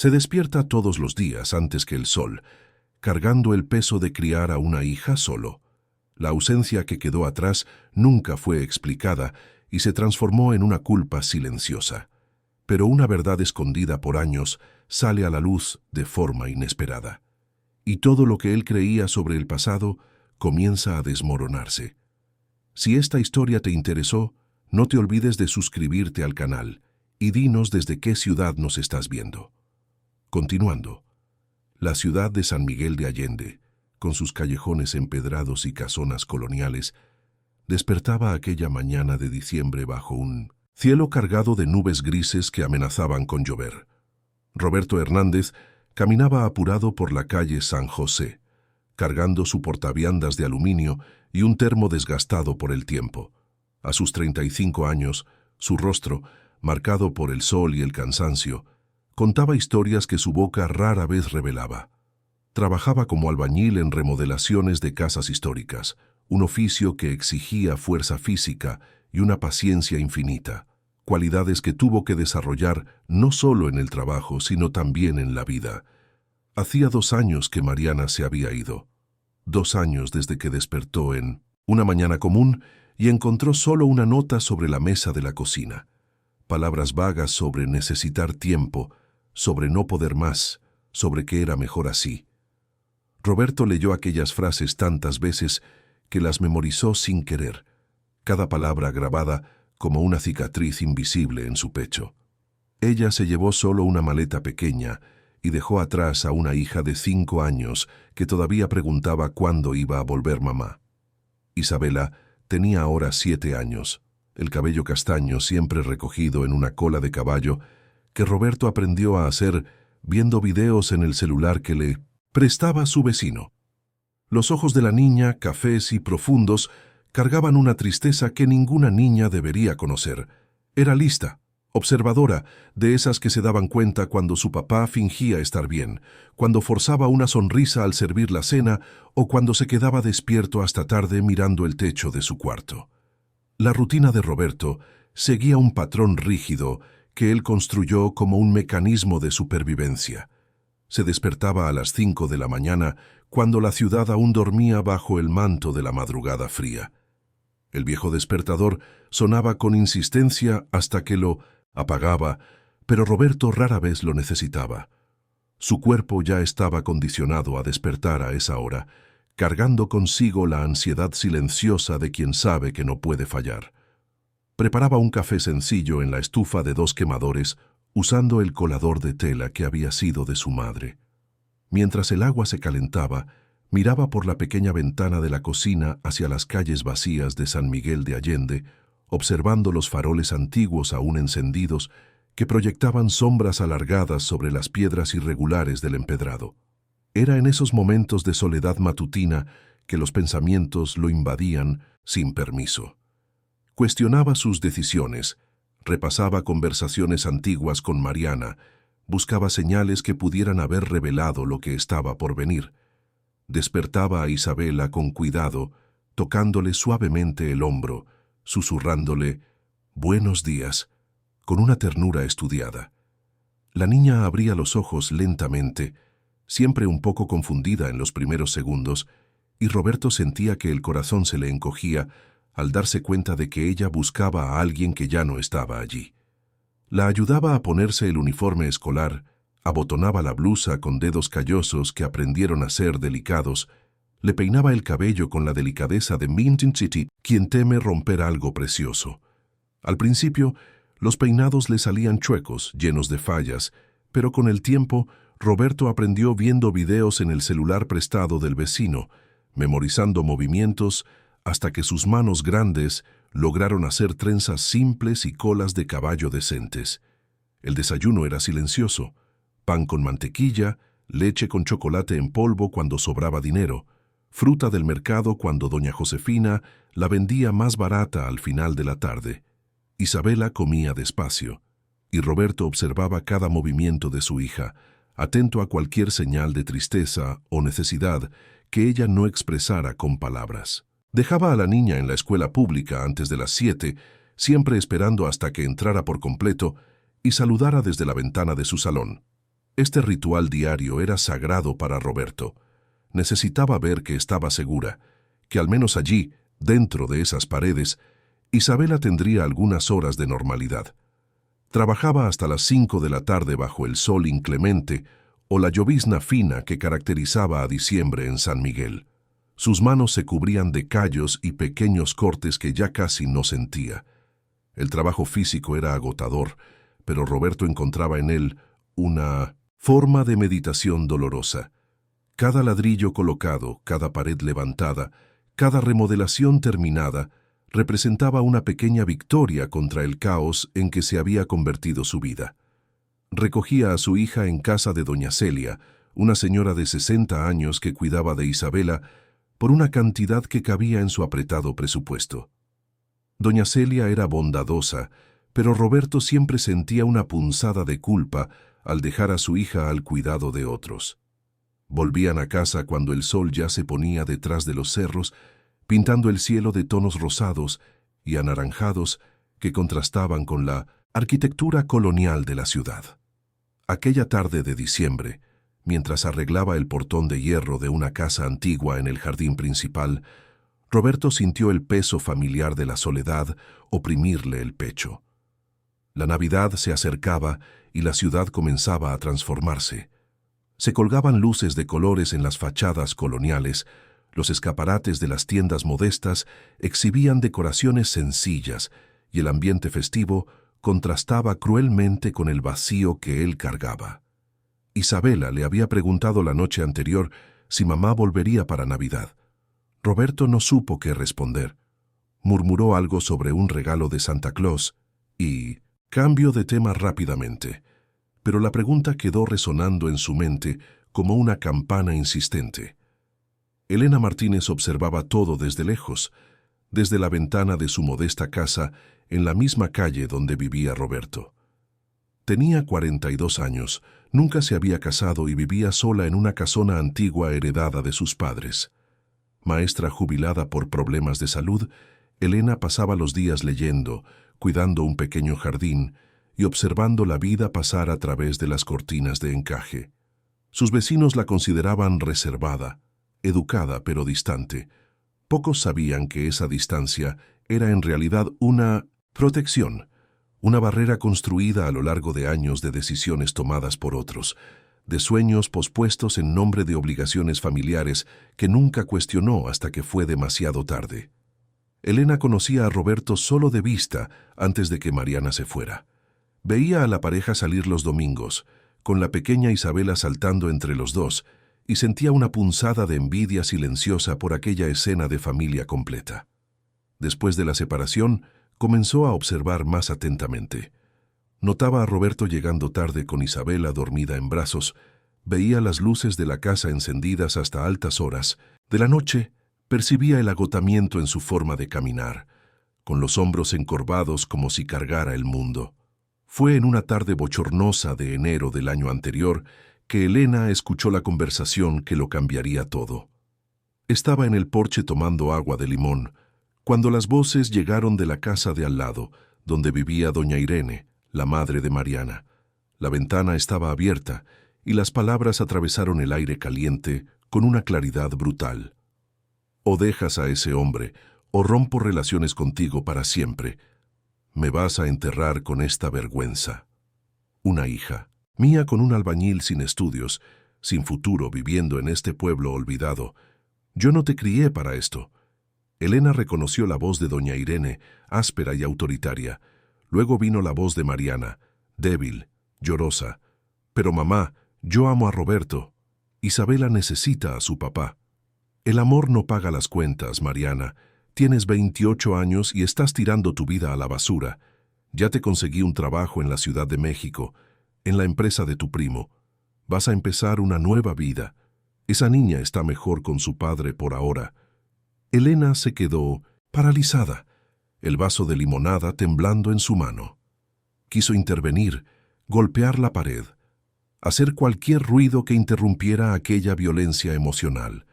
Se despierta todos los días antes que el sol, cargando el peso de criar a una hija solo. La ausencia que quedó atrás nunca fue explicada y se transformó en una culpa silenciosa. Pero una verdad escondida por años sale a la luz de forma inesperada. Y todo lo que él creía sobre el pasado comienza a desmoronarse. Si esta historia te interesó, no te olvides de suscribirte al canal y dinos desde qué ciudad nos estás viendo. Continuando, la ciudad de San Miguel de Allende, con sus callejones empedrados y casonas coloniales, despertaba aquella mañana de diciembre bajo un cielo cargado de nubes grises que amenazaban con llover. Roberto Hernández caminaba apurado por la calle San José, cargando su portaviandas de aluminio y un termo desgastado por el tiempo. A sus 35 años, su rostro, marcado por el sol y el cansancio, contaba historias que su boca rara vez revelaba. Trabajaba como albañil en remodelaciones de casas históricas, un oficio que exigía fuerza física y una paciencia infinita, cualidades que tuvo que desarrollar no solo en el trabajo, sino también en la vida. Hacía 2 años que Mariana se había ido. 2 años desde que despertó en una mañana común y encontró solo una nota sobre la mesa de la cocina. Palabras vagas sobre necesitar tiempo, sobre no poder más, sobre que era mejor así. Roberto leyó aquellas frases tantas veces que las memorizó sin querer, cada palabra grabada como una cicatriz invisible en su pecho. Ella se llevó solo una maleta pequeña y dejó atrás a una hija de 5 años que todavía preguntaba cuándo iba a volver mamá. Isabela tenía ahora 7 años, el cabello castaño siempre recogido en una cola de caballo que Roberto aprendió a hacer viendo videos en el celular que le prestaba su vecino. Los ojos de la niña, cafés y profundos, cargaban una tristeza que ninguna niña debería conocer. Era lista, observadora, de esas que se daban cuenta cuando su papá fingía estar bien, cuando forzaba una sonrisa al servir la cena o cuando se quedaba despierto hasta tarde mirando el techo de su cuarto. La rutina de Roberto seguía un patrón rígido que él construyó como un mecanismo de supervivencia. Se despertaba a las 5 de la mañana cuando la ciudad aún dormía bajo el manto de la madrugada fría. El viejo despertador sonaba con insistencia hasta que lo apagaba, pero Roberto rara vez lo necesitaba. Su cuerpo ya estaba condicionado a despertar a esa hora, cargando consigo la ansiedad silenciosa de quien sabe que no puede fallar. Preparaba un café sencillo en la estufa de 2 quemadores, usando el colador de tela que había sido de su madre. Mientras el agua se calentaba, miraba por la pequeña ventana de la cocina hacia las calles vacías de San Miguel de Allende, observando los faroles antiguos aún encendidos que proyectaban sombras alargadas sobre las piedras irregulares del empedrado. Era en esos momentos de soledad matutina que los pensamientos lo invadían sin permiso. Cuestionaba sus decisiones, repasaba conversaciones antiguas con Mariana, buscaba señales que pudieran haber revelado lo que estaba por venir. Despertaba a Isabela con cuidado, tocándole suavemente el hombro, susurrándole «Buenos días», con una ternura estudiada. La niña abría los ojos lentamente, siempre un poco confundida en los primeros segundos, y Roberto sentía que el corazón se le encogía al darse cuenta de que ella buscaba a alguien que ya no estaba allí. La ayudaba a ponerse el uniforme escolar, abotonaba la blusa con dedos callosos que aprendieron a ser delicados, le peinaba el cabello con la delicadeza de Minton City, quien teme romper algo precioso. Al principio, los peinados le salían chuecos, llenos de fallas, pero con el tiempo, Roberto aprendió viendo videos en el celular prestado del vecino, memorizando movimientos, hasta que sus manos grandes lograron hacer trenzas simples y colas de caballo decentes. El desayuno era silencioso: pan con mantequilla, leche con chocolate en polvo cuando sobraba dinero, fruta del mercado cuando doña Josefina la vendía más barata al final de la tarde. Isabela comía despacio, y Roberto observaba cada movimiento de su hija, atento a cualquier señal de tristeza o necesidad que ella no expresara con palabras. Dejaba a la niña en la escuela pública antes de las 7, siempre esperando hasta que entrara por completo y saludara desde la ventana de su salón. Este ritual diario era sagrado para Roberto. Necesitaba ver que estaba segura, que al menos allí, dentro de esas paredes, Isabela tendría algunas horas de normalidad. Trabajaba hasta las 5 de la tarde bajo el sol inclemente o la llovizna fina que caracterizaba a diciembre en San Miguel. Sus manos se cubrían de callos y pequeños cortes que ya casi no sentía. El trabajo físico era agotador, pero Roberto encontraba en él una forma de meditación dolorosa. Cada ladrillo colocado, cada pared levantada, cada remodelación terminada, representaba una pequeña victoria contra el caos en que se había convertido su vida. Recogía a su hija en casa de doña Celia, una señora de 60 años que cuidaba de Isabela, por una cantidad que cabía en su apretado presupuesto. Doña Celia era bondadosa, pero Roberto siempre sentía una punzada de culpa al dejar a su hija al cuidado de otros. Volvían a casa cuando el sol ya se ponía detrás de los cerros, pintando el cielo de tonos rosados y anaranjados que contrastaban con la arquitectura colonial de la ciudad. Aquella tarde de diciembre, mientras arreglaba el portón de hierro de una casa antigua en el jardín principal, Roberto sintió el peso familiar de la soledad oprimirle el pecho. La Navidad se acercaba y la ciudad comenzaba a transformarse. Se colgaban luces de colores en las fachadas coloniales, los escaparates de las tiendas modestas exhibían decoraciones sencillas y el ambiente festivo contrastaba cruelmente con el vacío que él cargaba. Isabela le había preguntado la noche anterior si mamá volvería para Navidad. Roberto no supo qué responder. Murmuró algo sobre un regalo de Santa Claus y cambió de tema rápidamente, pero la pregunta quedó resonando en su mente como una campana insistente. Elena Martínez observaba todo desde lejos, desde la ventana de su modesta casa en la misma calle donde vivía Roberto. Tenía 42 años, nunca se había casado y vivía sola en una casona antigua heredada de sus padres. Maestra jubilada por problemas de salud, Elena pasaba los días leyendo, cuidando un pequeño jardín y observando la vida pasar a través de las cortinas de encaje. Sus vecinos la consideraban reservada, educada pero distante. Pocos sabían que esa distancia era en realidad una protección, una barrera construida a lo largo de años de decisiones tomadas por otros, de sueños pospuestos en nombre de obligaciones familiares que nunca cuestionó hasta que fue demasiado tarde. Elena conocía a Roberto solo de vista antes de que Mariana se fuera. Veía a la pareja salir los domingos, con la pequeña Isabela saltando entre los dos, y sentía una punzada de envidia silenciosa por aquella escena de familia completa. Después de la separación, comenzó a observar más atentamente. Notaba a Roberto llegando tarde con Isabela dormida en brazos, veía las luces de la casa encendidas hasta altas horas. De la noche, percibía el agotamiento en su forma de caminar, con los hombros encorvados como si cargara el mundo. Fue en una tarde bochornosa de enero del año anterior que Elena escuchó la conversación que lo cambiaría todo. Estaba en el porche tomando agua de limón, cuando las voces llegaron de la casa de al lado, donde vivía doña Irene, la madre de Mariana. La ventana estaba abierta y las palabras atravesaron el aire caliente con una claridad brutal. O dejas a ese hombre, o rompo relaciones contigo para siempre. Me vas a enterrar con esta vergüenza. Una hija, mía con un albañil sin estudios, sin futuro viviendo en este pueblo olvidado. Yo no te crié para esto. Elena reconoció la voz de doña Irene, áspera y autoritaria. Luego vino la voz de Mariana, débil, llorosa. Pero mamá, yo amo a Roberto. Isabela necesita a su papá. El amor no paga las cuentas, Mariana. Tienes 28 años y estás tirando tu vida a la basura. Ya te conseguí un trabajo en la Ciudad de México, en la empresa de tu primo. Vas a empezar una nueva vida. Esa niña está mejor con su padre por ahora. Elena se quedó paralizada, el vaso de limonada temblando en su mano. Quiso intervenir, golpear la pared, hacer cualquier ruido que interrumpiera aquella violencia emocional.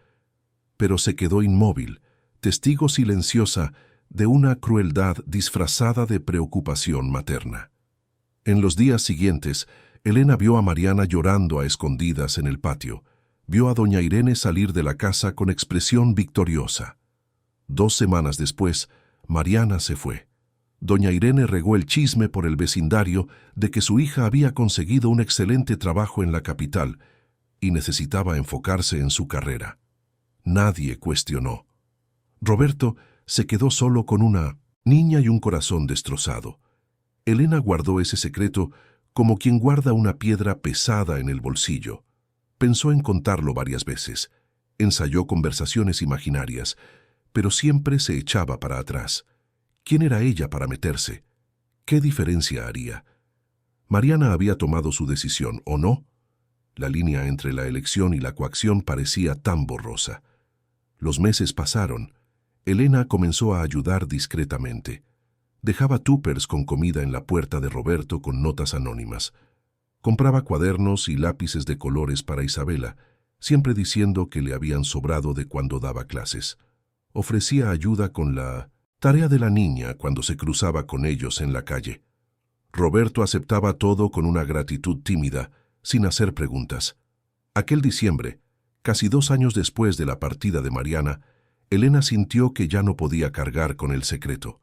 Pero se quedó inmóvil, testigo silenciosa de una crueldad disfrazada de preocupación materna. En los días siguientes, Elena vio a Mariana llorando a escondidas en el patio. Vio a doña Irene salir de la casa con expresión victoriosa. 2 semanas después, Mariana se fue. Doña Irene regó el chisme por el vecindario de que su hija había conseguido un excelente trabajo en la capital y necesitaba enfocarse en su carrera. Nadie cuestionó. Roberto se quedó solo con una niña y un corazón destrozado. Elena guardó ese secreto como quien guarda una piedra pesada en el bolsillo. Pensó en contarlo varias veces. Ensayó conversaciones imaginarias, pero siempre se echaba para atrás. ¿Quién era ella para meterse? ¿Qué diferencia haría? Mariana había tomado su decisión, ¿o no? La línea entre la elección y la coacción parecía tan borrosa. Los meses pasaron. Elena comenzó a ayudar discretamente. Dejaba tuppers con comida en la puerta de Roberto con notas anónimas. Compraba cuadernos y lápices de colores para Isabela, siempre diciendo que le habían sobrado de cuando daba clases. Ofrecía ayuda con la tarea de la niña cuando se cruzaba con ellos en la calle. Roberto aceptaba todo con una gratitud tímida, sin hacer preguntas. Aquel diciembre, casi 2 años después de la partida de Mariana, Elena sintió que ya no podía cargar con el secreto.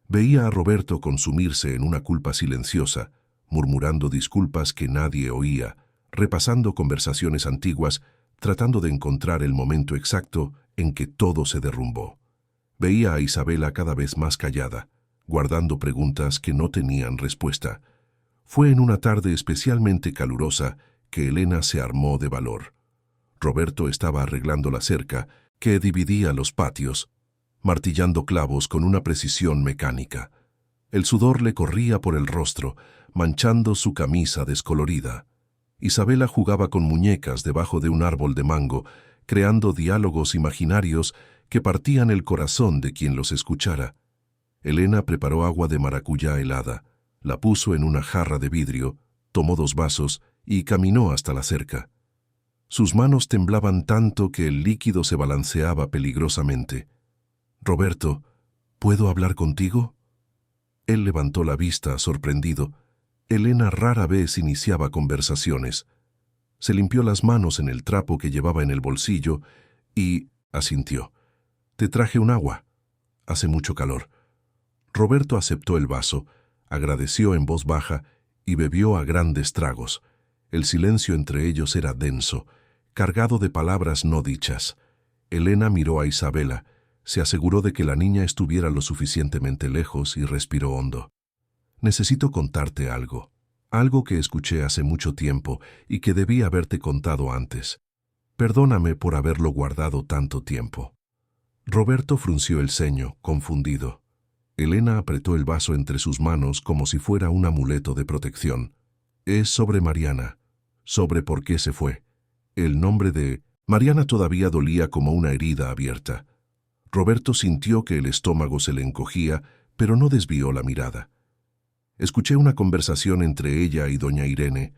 Veía a Roberto consumirse en una culpa silenciosa, murmurando disculpas que nadie oía, repasando conversaciones antiguas, tratando de encontrar el momento exacto en que todo se derrumbó. Veía a Isabela cada vez más callada, guardando preguntas que no tenían respuesta. Fue en una tarde especialmente calurosa que Elena se armó de valor. Roberto estaba arreglando la cerca que dividía los patios, martillando clavos con una precisión mecánica. El sudor le corría por el rostro, manchando su camisa descolorida. Isabela jugaba con muñecas debajo de un árbol de mango, creando diálogos imaginarios que partían el corazón de quien los escuchara. Elena preparó agua de maracuyá helada, la puso en una jarra de vidrio, tomó 2 vasos y caminó hasta la cerca. Sus manos temblaban tanto que el líquido se balanceaba peligrosamente. «Roberto, ¿puedo hablar contigo?» Él levantó la vista, sorprendido. Elena rara vez iniciaba conversaciones. Se limpió las manos en el trapo que llevaba en el bolsillo y asintió. «Te traje un agua. Hace mucho calor». Roberto aceptó el vaso, agradeció en voz baja y bebió a grandes tragos. El silencio entre ellos era denso, cargado de palabras no dichas. Elena miró a Isabela, se aseguró de que la niña estuviera lo suficientemente lejos y respiró hondo. «Necesito contarte algo que escuché hace mucho tiempo y que debí haberte contado antes. Perdóname por haberlo guardado tanto tiempo». Roberto frunció el ceño, confundido. Elena apretó el vaso entre sus manos como si fuera un amuleto de protección. «Es sobre Mariana, sobre por qué se fue». El nombre de Mariana todavía dolía como una herida abierta. Roberto sintió que el estómago se le encogía, pero no desvió la mirada. «Escuché una conversación entre ella y doña Irene.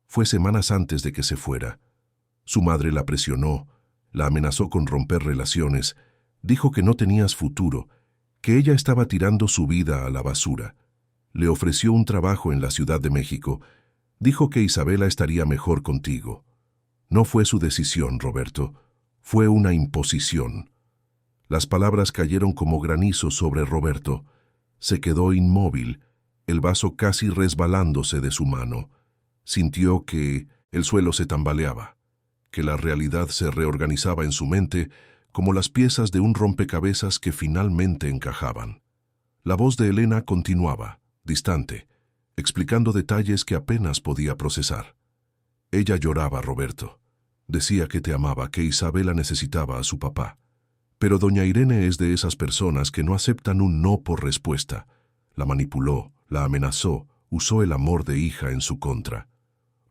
Fue semanas antes de que se fuera. Su madre la presionó, la amenazó con romper relaciones, dijo que no tenías futuro, que ella estaba tirando su vida a la basura. Le ofreció un trabajo en la Ciudad de México. Dijo que Isabela estaría mejor contigo. No fue su decisión, Roberto. Fue una imposición». Las palabras cayeron como granizo sobre Roberto. Se quedó inmóvil, el vaso casi resbalándose de su mano. Sintió que el suelo se tambaleaba, que la realidad se reorganizaba en su mente como las piezas de un rompecabezas que finalmente encajaban. La voz de Elena continuaba, distante, explicando detalles que apenas podía procesar. Ella lloraba, Roberto. Decía que te amaba, que Isabela necesitaba a su papá. Pero doña Irene es de esas personas que no aceptan un no por respuesta. La manipuló, la amenazó, usó el amor de hija en su contra.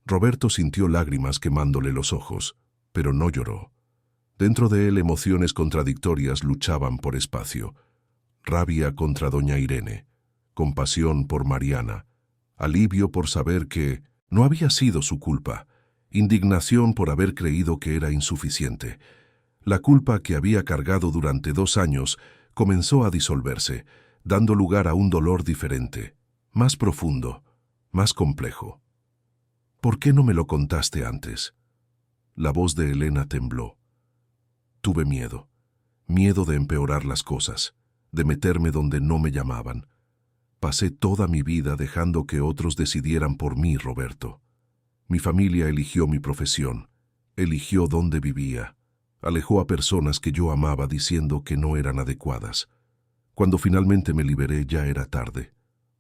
Roberto sintió lágrimas quemándole los ojos, pero no lloró. Dentro de él emociones contradictorias luchaban por espacio. Rabia contra doña Irene, compasión por Mariana, alivio por saber que no había sido su culpa, indignación por haber creído que era insuficiente. La culpa que había cargado durante 2 años comenzó a disolverse, dando lugar a un dolor diferente, más profundo, más complejo. ¿Por qué no me lo contaste antes? La voz de Elena tembló. Tuve miedo. Miedo de empeorar las cosas, de meterme donde no me llamaban. Pasé toda mi vida dejando que otros decidieran por mí, Roberto. Mi familia eligió mi profesión, eligió dónde vivía, alejó a personas que yo amaba diciendo que no eran adecuadas. Cuando finalmente me liberé ya era tarde.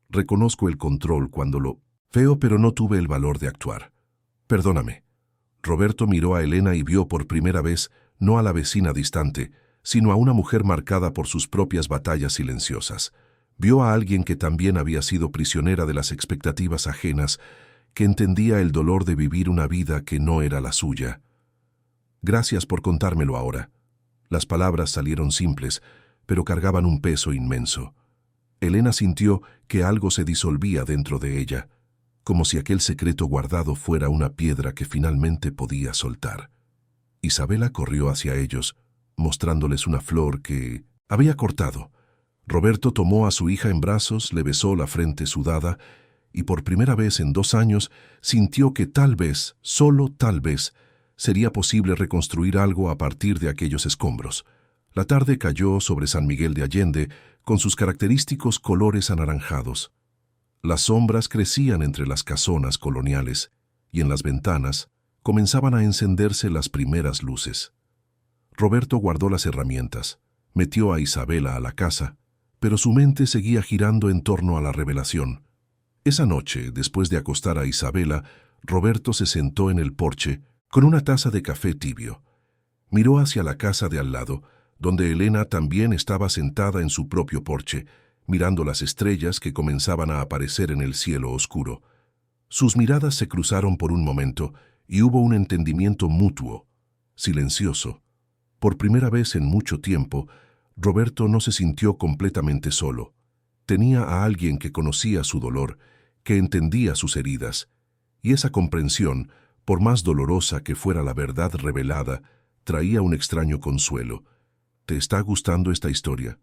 Reconozco el control cuando lo veo, pero no tuve el valor de actuar. Perdóname. Roberto miró a Elena y vio por primera vez no a la vecina distante, sino a una mujer marcada por sus propias batallas silenciosas. Vio a alguien que también había sido prisionera de las expectativas ajenas, que entendía el dolor de vivir una vida que no era la suya. Gracias por contármelo ahora. Las palabras salieron simples, pero cargaban un peso inmenso. Elena sintió que algo se disolvía dentro de ella, como si aquel secreto guardado fuera una piedra que finalmente podía soltar. Isabela corrió hacia ellos, mostrándoles una flor que había cortado. Roberto tomó a su hija en brazos, le besó la frente sudada y por primera vez en 2 años sintió que tal vez, solo tal vez, sería posible reconstruir algo a partir de aquellos escombros. La tarde cayó sobre San Miguel de Allende con sus característicos colores anaranjados. Las sombras crecían entre las casonas coloniales y en las ventanas comenzaban a encenderse las primeras luces. Roberto guardó las herramientas, metió a Isabela a la casa, pero su mente seguía girando en torno a la revelación. Esa noche, después de acostar a Isabela, Roberto se sentó en el porche con una taza de café tibio. Miró hacia la casa de al lado, donde Elena también estaba sentada en su propio porche, mirando las estrellas que comenzaban a aparecer en el cielo oscuro. Sus miradas se cruzaron por un momento y hubo un entendimiento mutuo, silencioso. Por primera vez en mucho tiempo, Roberto no se sintió completamente solo. Tenía a alguien que conocía su dolor, que entendía sus heridas, y esa comprensión, por más dolorosa que fuera la verdad revelada, traía un extraño consuelo. ¿Te está gustando esta historia?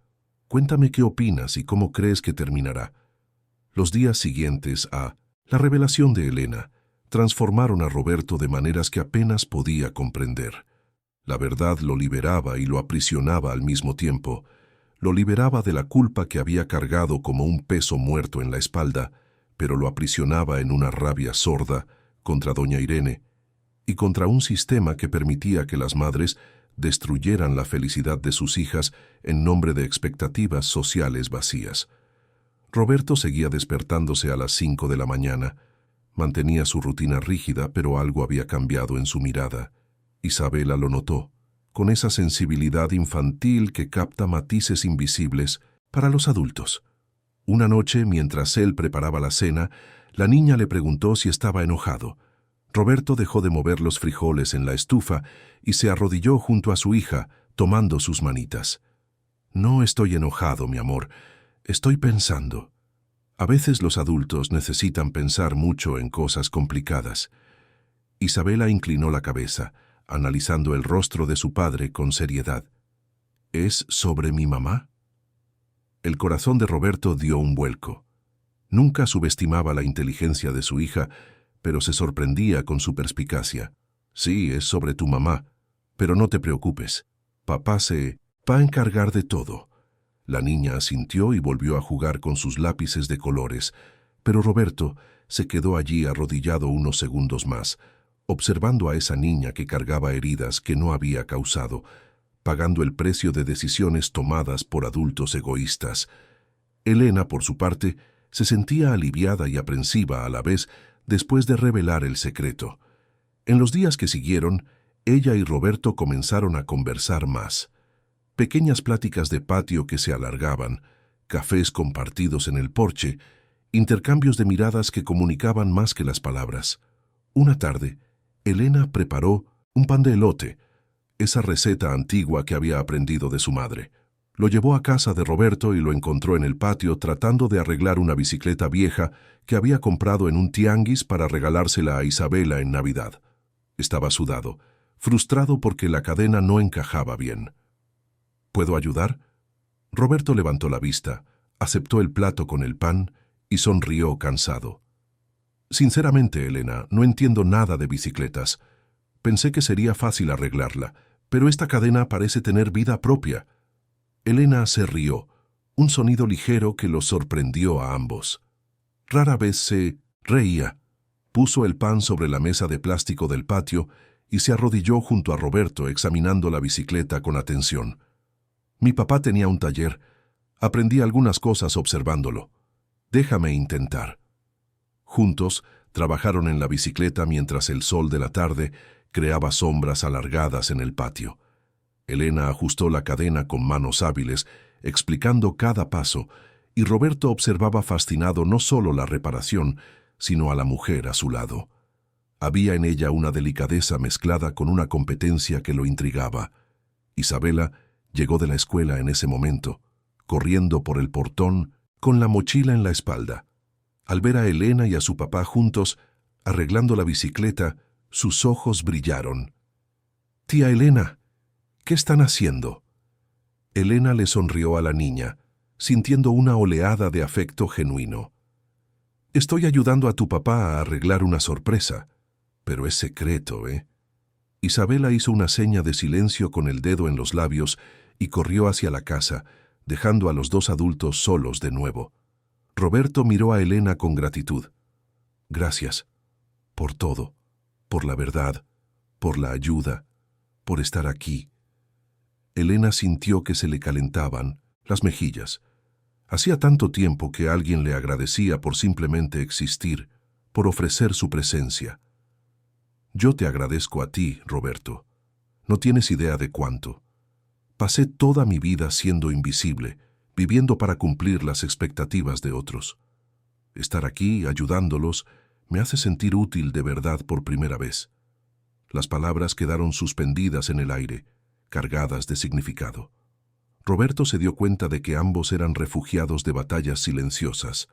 Cuéntame qué opinas y cómo crees que terminará. Los días siguientes a la revelación de Elena transformaron a Roberto de maneras que apenas podía comprender. La verdad lo liberaba y lo aprisionaba al mismo tiempo. Lo liberaba de la culpa que había cargado como un peso muerto en la espalda, pero lo aprisionaba en una rabia sorda contra doña Irene y contra un sistema que permitía que las madres destruyeran la felicidad de sus hijas en nombre de expectativas sociales vacías. Roberto seguía despertándose a las 5 de la mañana. Mantenía su rutina rígida, pero algo había cambiado en su mirada. Isabela lo notó, con esa sensibilidad infantil que capta matices invisibles para los adultos. Una noche, mientras él preparaba la cena, la niña le preguntó si estaba enojado. Roberto dejó de mover los frijoles en la estufa y se arrodilló junto a su hija, tomando sus manitas. No estoy enojado, mi amor. Estoy pensando. A veces los adultos necesitan pensar mucho en cosas complicadas. Isabela inclinó la cabeza, analizando el rostro de su padre con seriedad. ¿Es sobre mi mamá? El corazón de Roberto dio un vuelco. Nunca subestimaba la inteligencia de su hija, pero se sorprendía con su perspicacia. Sí, es sobre tu mamá, pero no te preocupes. Papá se va a encargar de todo. La niña asintió y volvió a jugar con sus lápices de colores, pero Roberto se quedó allí arrodillado unos segundos más, observando a esa niña que cargaba heridas que no había causado, pagando el precio de decisiones tomadas por adultos egoístas. Elena, por su parte, se sentía aliviada y aprensiva a la vez después de revelar el secreto. En los días que siguieron, ella y Roberto comenzaron a conversar más. Pequeñas pláticas de patio que se alargaban, cafés compartidos en el porche, intercambios de miradas que comunicaban más que las palabras. Una tarde, Elena preparó un pan de elote, esa receta antigua que había aprendido de su madre. Lo llevó a casa de Roberto y lo encontró en el patio tratando de arreglar una bicicleta vieja que había comprado en un tianguis para regalársela a Isabela en Navidad. Estaba sudado, frustrado porque la cadena no encajaba bien. ¿Puedo ayudar? Roberto levantó la vista, aceptó el plato con el pan y sonrió cansado. Sinceramente, Elena, no entiendo nada de bicicletas. Pensé que sería fácil arreglarla, pero esta cadena parece tener vida propia. Elena se rió, un sonido ligero que los sorprendió a ambos. Rara vez se reía. Puso el pan sobre la mesa de plástico del patio y se arrodilló junto a Roberto examinando la bicicleta con atención. Mi papá tenía un taller. Aprendí algunas cosas observándolo. Déjame intentar. Juntos trabajaron en la bicicleta mientras el sol de la tarde creaba sombras alargadas en el patio. Elena ajustó la cadena con manos hábiles, explicando cada paso, y Roberto observaba fascinado no solo la reparación, sino a la mujer a su lado. Había en ella una delicadeza mezclada con una competencia que lo intrigaba. Isabela llegó de la escuela en ese momento, corriendo por el portón con la mochila en la espalda. Al ver a Elena y a su papá juntos, arreglando la bicicleta, sus ojos brillaron. «Tía Elena, ¿qué están haciendo?» Elena le sonrió a la niña, sintiendo una oleada de afecto genuino. «Estoy ayudando a tu papá a arreglar una sorpresa, pero es secreto, ¿eh?» Isabela hizo una seña de silencio con el dedo en los labios y corrió hacia la casa, dejando a los dos adultos solos de nuevo. Roberto miró a Elena con gratitud. «Gracias. Por todo. Por la verdad. Por la ayuda. Por estar aquí». Elena sintió que se le calentaban las mejillas. Hacía tanto tiempo que alguien le agradecía por simplemente existir, por ofrecer su presencia. «Yo te agradezco a ti, Roberto. No tienes idea de cuánto. Pasé toda mi vida siendo invisible, viviendo para cumplir las expectativas de otros. Estar aquí, ayudándolos, me hace sentir útil de verdad por primera vez». Las palabras quedaron suspendidas en el aire, cargadas de significado. Roberto se dio cuenta de que ambos eran refugiados de batallas silenciosas,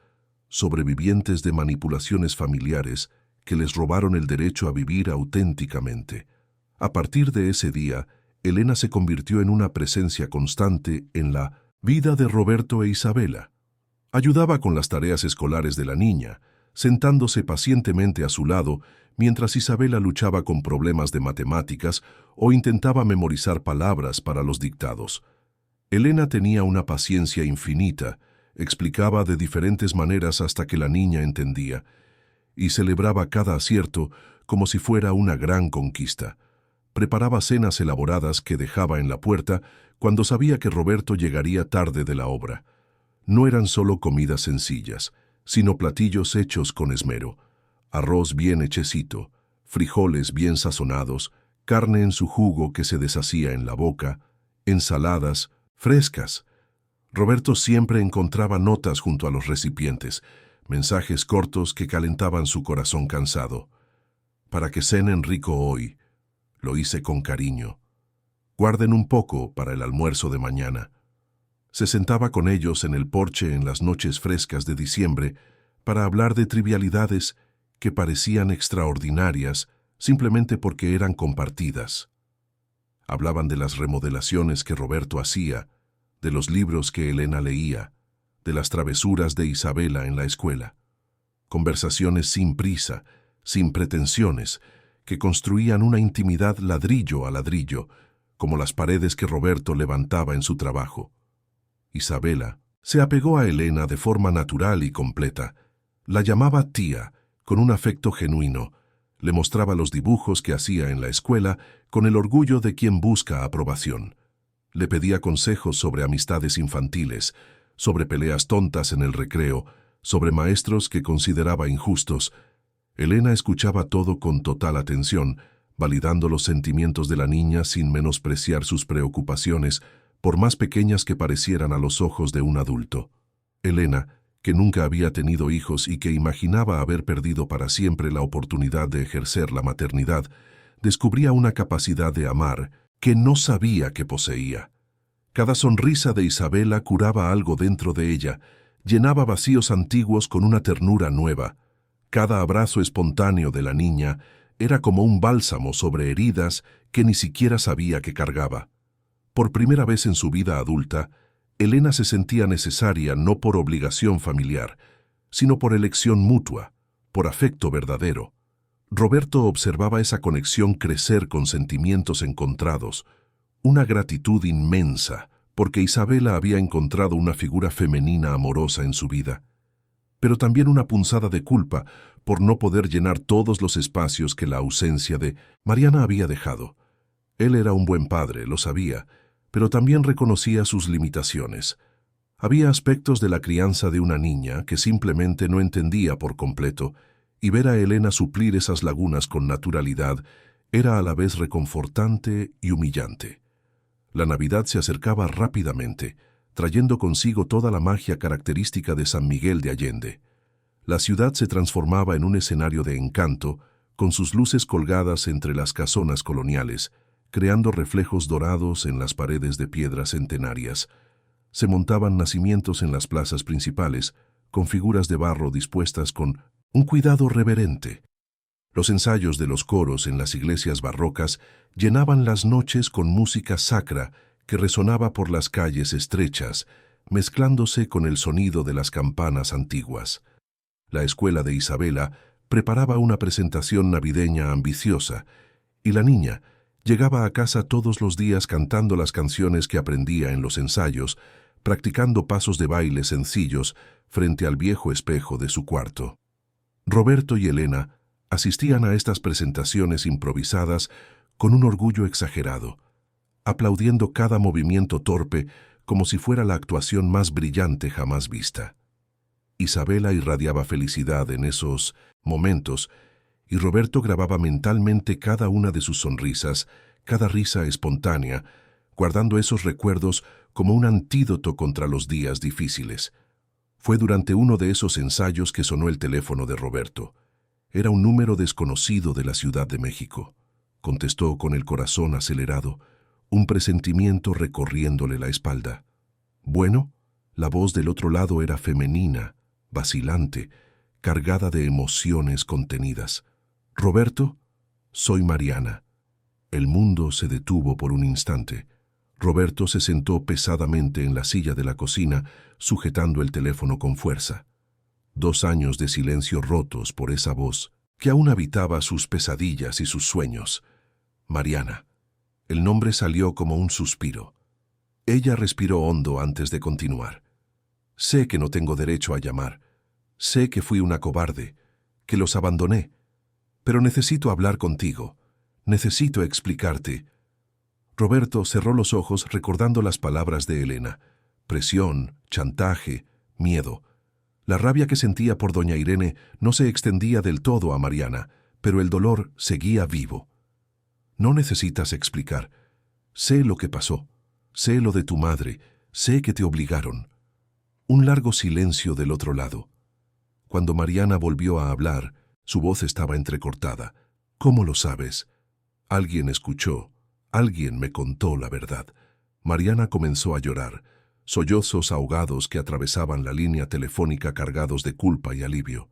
sobrevivientes de manipulaciones familiares que les robaron el derecho a vivir auténticamente. A partir de ese día, Elena se convirtió en una presencia constante en la vida de Roberto e Isabela. Ayudaba con las tareas escolares de la niña, sentándose pacientemente a su lado mientras Isabela luchaba con problemas de matemáticas o intentaba memorizar palabras para los dictados. Elena tenía una paciencia infinita, explicaba de diferentes maneras hasta que la niña entendía, y celebraba cada acierto como si fuera una gran conquista. Preparaba cenas elaboradas que dejaba en la puerta cuando sabía que Roberto llegaría tarde de la obra. No eran solo comidas sencillas, sino platillos hechos con esmero. Arroz bien hechecito, frijoles bien sazonados, carne en su jugo que se deshacía en la boca, ensaladas frescas. Roberto siempre encontraba notas junto a los recipientes, mensajes cortos que calentaban su corazón cansado. «Para que cenen rico hoy. Lo hice con cariño. Guarden un poco para el almuerzo de mañana». Se sentaba con ellos en el porche en las noches frescas de diciembre para hablar de trivialidades que parecían extraordinarias simplemente porque eran compartidas. Hablaban de las remodelaciones que Roberto hacía, de los libros que Elena leía, de las travesuras de Isabela en la escuela. Conversaciones sin prisa, sin pretensiones, que construían una intimidad ladrillo a ladrillo, como las paredes que Roberto levantaba en su trabajo. Isabela se apegó a Elena de forma natural y completa. La llamaba tía, con un afecto genuino. Le mostraba los dibujos que hacía en la escuela con el orgullo de quien busca aprobación. Le pedía consejos sobre amistades infantiles, sobre peleas tontas en el recreo, sobre maestros que consideraba injustos. Elena escuchaba todo con total atención, validando los sentimientos de la niña sin menospreciar sus preocupaciones, por más pequeñas que parecieran a los ojos de un adulto. Elena, que nunca había tenido hijos y que imaginaba haber perdido para siempre la oportunidad de ejercer la maternidad, descubría una capacidad de amar que no sabía que poseía. Cada sonrisa de Isabela curaba algo dentro de ella, llenaba vacíos antiguos con una ternura nueva. Cada abrazo espontáneo de la niña era como un bálsamo sobre heridas que ni siquiera sabía que cargaba. Por primera vez en su vida adulta, Elena se sentía necesaria no por obligación familiar, sino por elección mutua. por afecto verdadero. Roberto observaba esa conexión crecer con sentimientos encontrados, una gratitud inmensa, porque Isabela había encontrado una figura femenina amorosa en su vida, pero también una punzada de culpa por no poder llenar todos los espacios que la ausencia de Mariana había dejado. Él era un buen padre, lo sabía, pero también reconocía sus limitaciones. Había aspectos de la crianza de una niña que simplemente no entendía por completo, y ver a Elena suplir esas lagunas con naturalidad era a la vez reconfortante y humillante. La Navidad se acercaba rápidamente, trayendo consigo toda la magia característica de San Miguel de Allende. La ciudad se transformaba en un escenario de encanto, con sus luces colgadas entre las casonas coloniales, creando reflejos dorados en las paredes de piedras centenarias. Se montaban nacimientos en las plazas principales, con figuras de barro dispuestas con un cuidado reverente. Los ensayos de los coros en las iglesias barrocas llenaban las noches con música sacra que resonaba por las calles estrechas, mezclándose con el sonido de las campanas antiguas. La escuela de Isabela preparaba una presentación navideña ambiciosa, y la niña llegaba a casa todos los días cantando las canciones que aprendía en los ensayos, practicando pasos de baile sencillos frente al viejo espejo de su cuarto. Roberto y Elena asistían a estas presentaciones improvisadas con un orgullo exagerado, aplaudiendo cada movimiento torpe como si fuera la actuación más brillante jamás vista. Isabela irradiaba felicidad en esos momentos, y Roberto grababa mentalmente cada una de sus sonrisas, cada risa espontánea, guardando esos recuerdos como un antídoto contra los días difíciles. Fue durante uno de esos ensayos que sonó el teléfono de Roberto. Era un número desconocido de la Ciudad de México. Contestó con el corazón acelerado, un presentimiento recorriéndole la espalda. Bueno, la voz del otro lado era femenina, vacilante, cargada de emociones contenidas. «Roberto, soy Mariana». El mundo se detuvo por un instante. Roberto se sentó pesadamente en la silla de la cocina, sujetando el teléfono con fuerza. 2 años de silencio rotos por esa voz, que aún habitaba sus pesadillas y sus sueños. Mariana. El nombre salió como un suspiro. Ella respiró hondo antes de continuar. «Sé que no tengo derecho a llamar. Sé que fui una cobarde, que los abandoné. Pero necesito hablar contigo. Necesito explicarte». Roberto cerró los ojos recordando las palabras de Elena. Presión, chantaje, miedo. La rabia que sentía por doña Irene no se extendía del todo a Mariana, pero el dolor seguía vivo. «No necesitas explicar. Sé lo que pasó. Sé lo de tu madre. Sé que te obligaron». Un largo silencio del otro lado. Cuando Mariana volvió a hablar, su voz estaba entrecortada. «¿Cómo lo sabes?» «Alguien escuchó. Alguien me contó la verdad». Mariana comenzó a llorar, sollozos ahogados que atravesaban la línea telefónica cargados de culpa y alivio.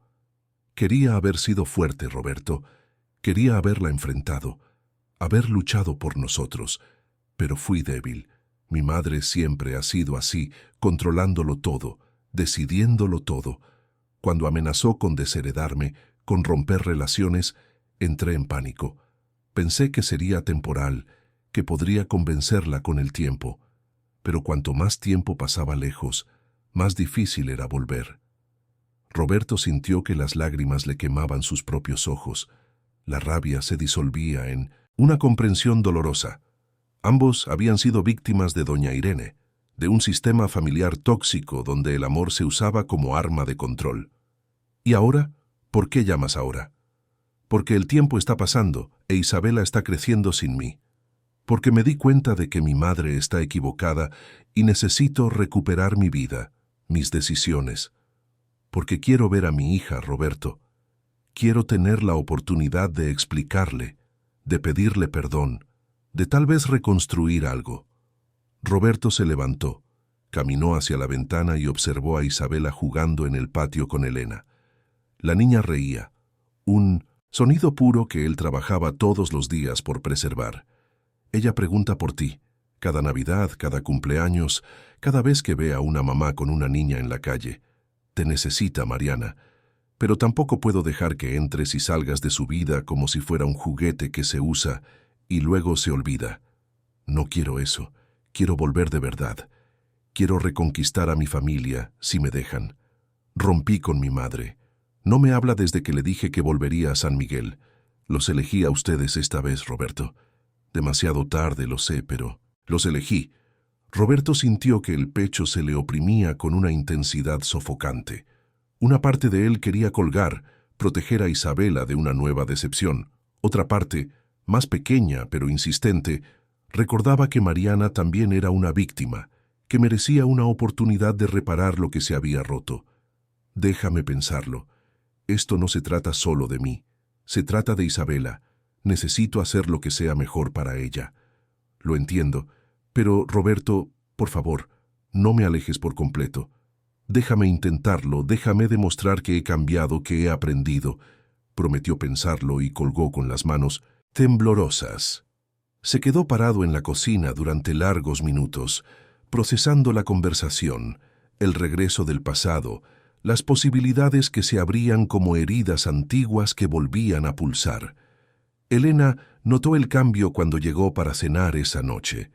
Quería haber sido fuerte, Roberto. Quería haberla enfrentado, haber luchado por nosotros, pero fui débil. Mi madre siempre ha sido así, controlándolo todo, decidiéndolo todo. Cuando amenazó con desheredarme, con romper relaciones, entré en pánico. Pensé que sería temporal, que podría convencerla con el tiempo, pero cuanto más tiempo pasaba lejos, más difícil era volver. Roberto sintió que las lágrimas le quemaban sus propios ojos. La rabia se disolvía en una comprensión dolorosa. Ambos habían sido víctimas de doña Irene, de un sistema familiar tóxico donde el amor se usaba como arma de control. ¿Y ahora? ¿Por qué llamas ahora? Porque el tiempo está pasando e Isabela está creciendo sin mí. Porque me di cuenta de que mi madre está equivocada y necesito recuperar mi vida, mis decisiones. Porque quiero ver a mi hija, Roberto. Quiero tener la oportunidad de explicarle, de pedirle perdón, de tal vez reconstruir algo. Roberto se levantó, caminó hacia la ventana y observó a Isabela jugando en el patio con Elena. La niña reía, un sonido puro que él trabajaba todos los días por preservar. Ella pregunta por ti, cada Navidad, cada cumpleaños, cada vez que ve a una mamá con una niña en la calle. Te necesita, Mariana. pero tampoco puedo dejar que entres y salgas de su vida como si fuera un juguete que se usa y luego se olvida. No quiero eso. Quiero volver de verdad. Quiero reconquistar a mi familia, si me dejan. Rompí con mi madre. No me habla desde que le dije que volvería a San Miguel. Los elegí a ustedes esta vez, Roberto. Demasiado tarde, lo sé, pero los elegí. Roberto sintió que el pecho se le oprimía con una intensidad sofocante. Una parte de él quería colgar, proteger a Isabela de una nueva decepción. Otra parte, más pequeña pero insistente, recordaba que Mariana también era una víctima, que merecía una oportunidad de reparar lo que se había roto. Déjame pensarlo. Esto no se trata solo de mí. Se trata de Isabela. Necesito hacer lo que sea mejor para ella. Lo entiendo, pero Roberto, por favor, no me alejes por completo. Déjame intentarlo, déjame demostrar que he cambiado, que he aprendido. Prometió pensarlo y colgó con las manos temblorosas. Se quedó parado en la cocina durante largos minutos, procesando la conversación, el regreso del pasado, las posibilidades que se abrían como heridas antiguas que volvían a pulsar. Elena notó el cambio cuando llegó para cenar esa noche.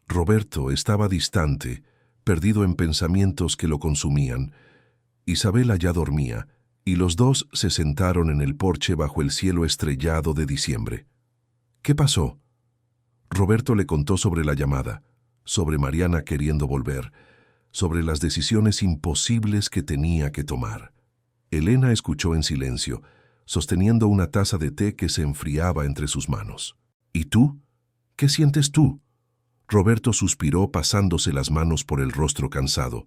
Roberto estaba distante, perdido en pensamientos que lo consumían. Isabela ya dormía, y los dos se sentaron en el porche bajo el cielo estrellado de diciembre. ¿Qué pasó? Roberto le contó sobre la llamada, sobre Mariana queriendo volver, sobre las decisiones imposibles que tenía que tomar. Elena escuchó en silencio, sosteniendo una taza de té que se enfriaba entre sus manos. ¿Y tú? ¿Qué sientes tú? Roberto suspiró pasándose las manos por el rostro cansado.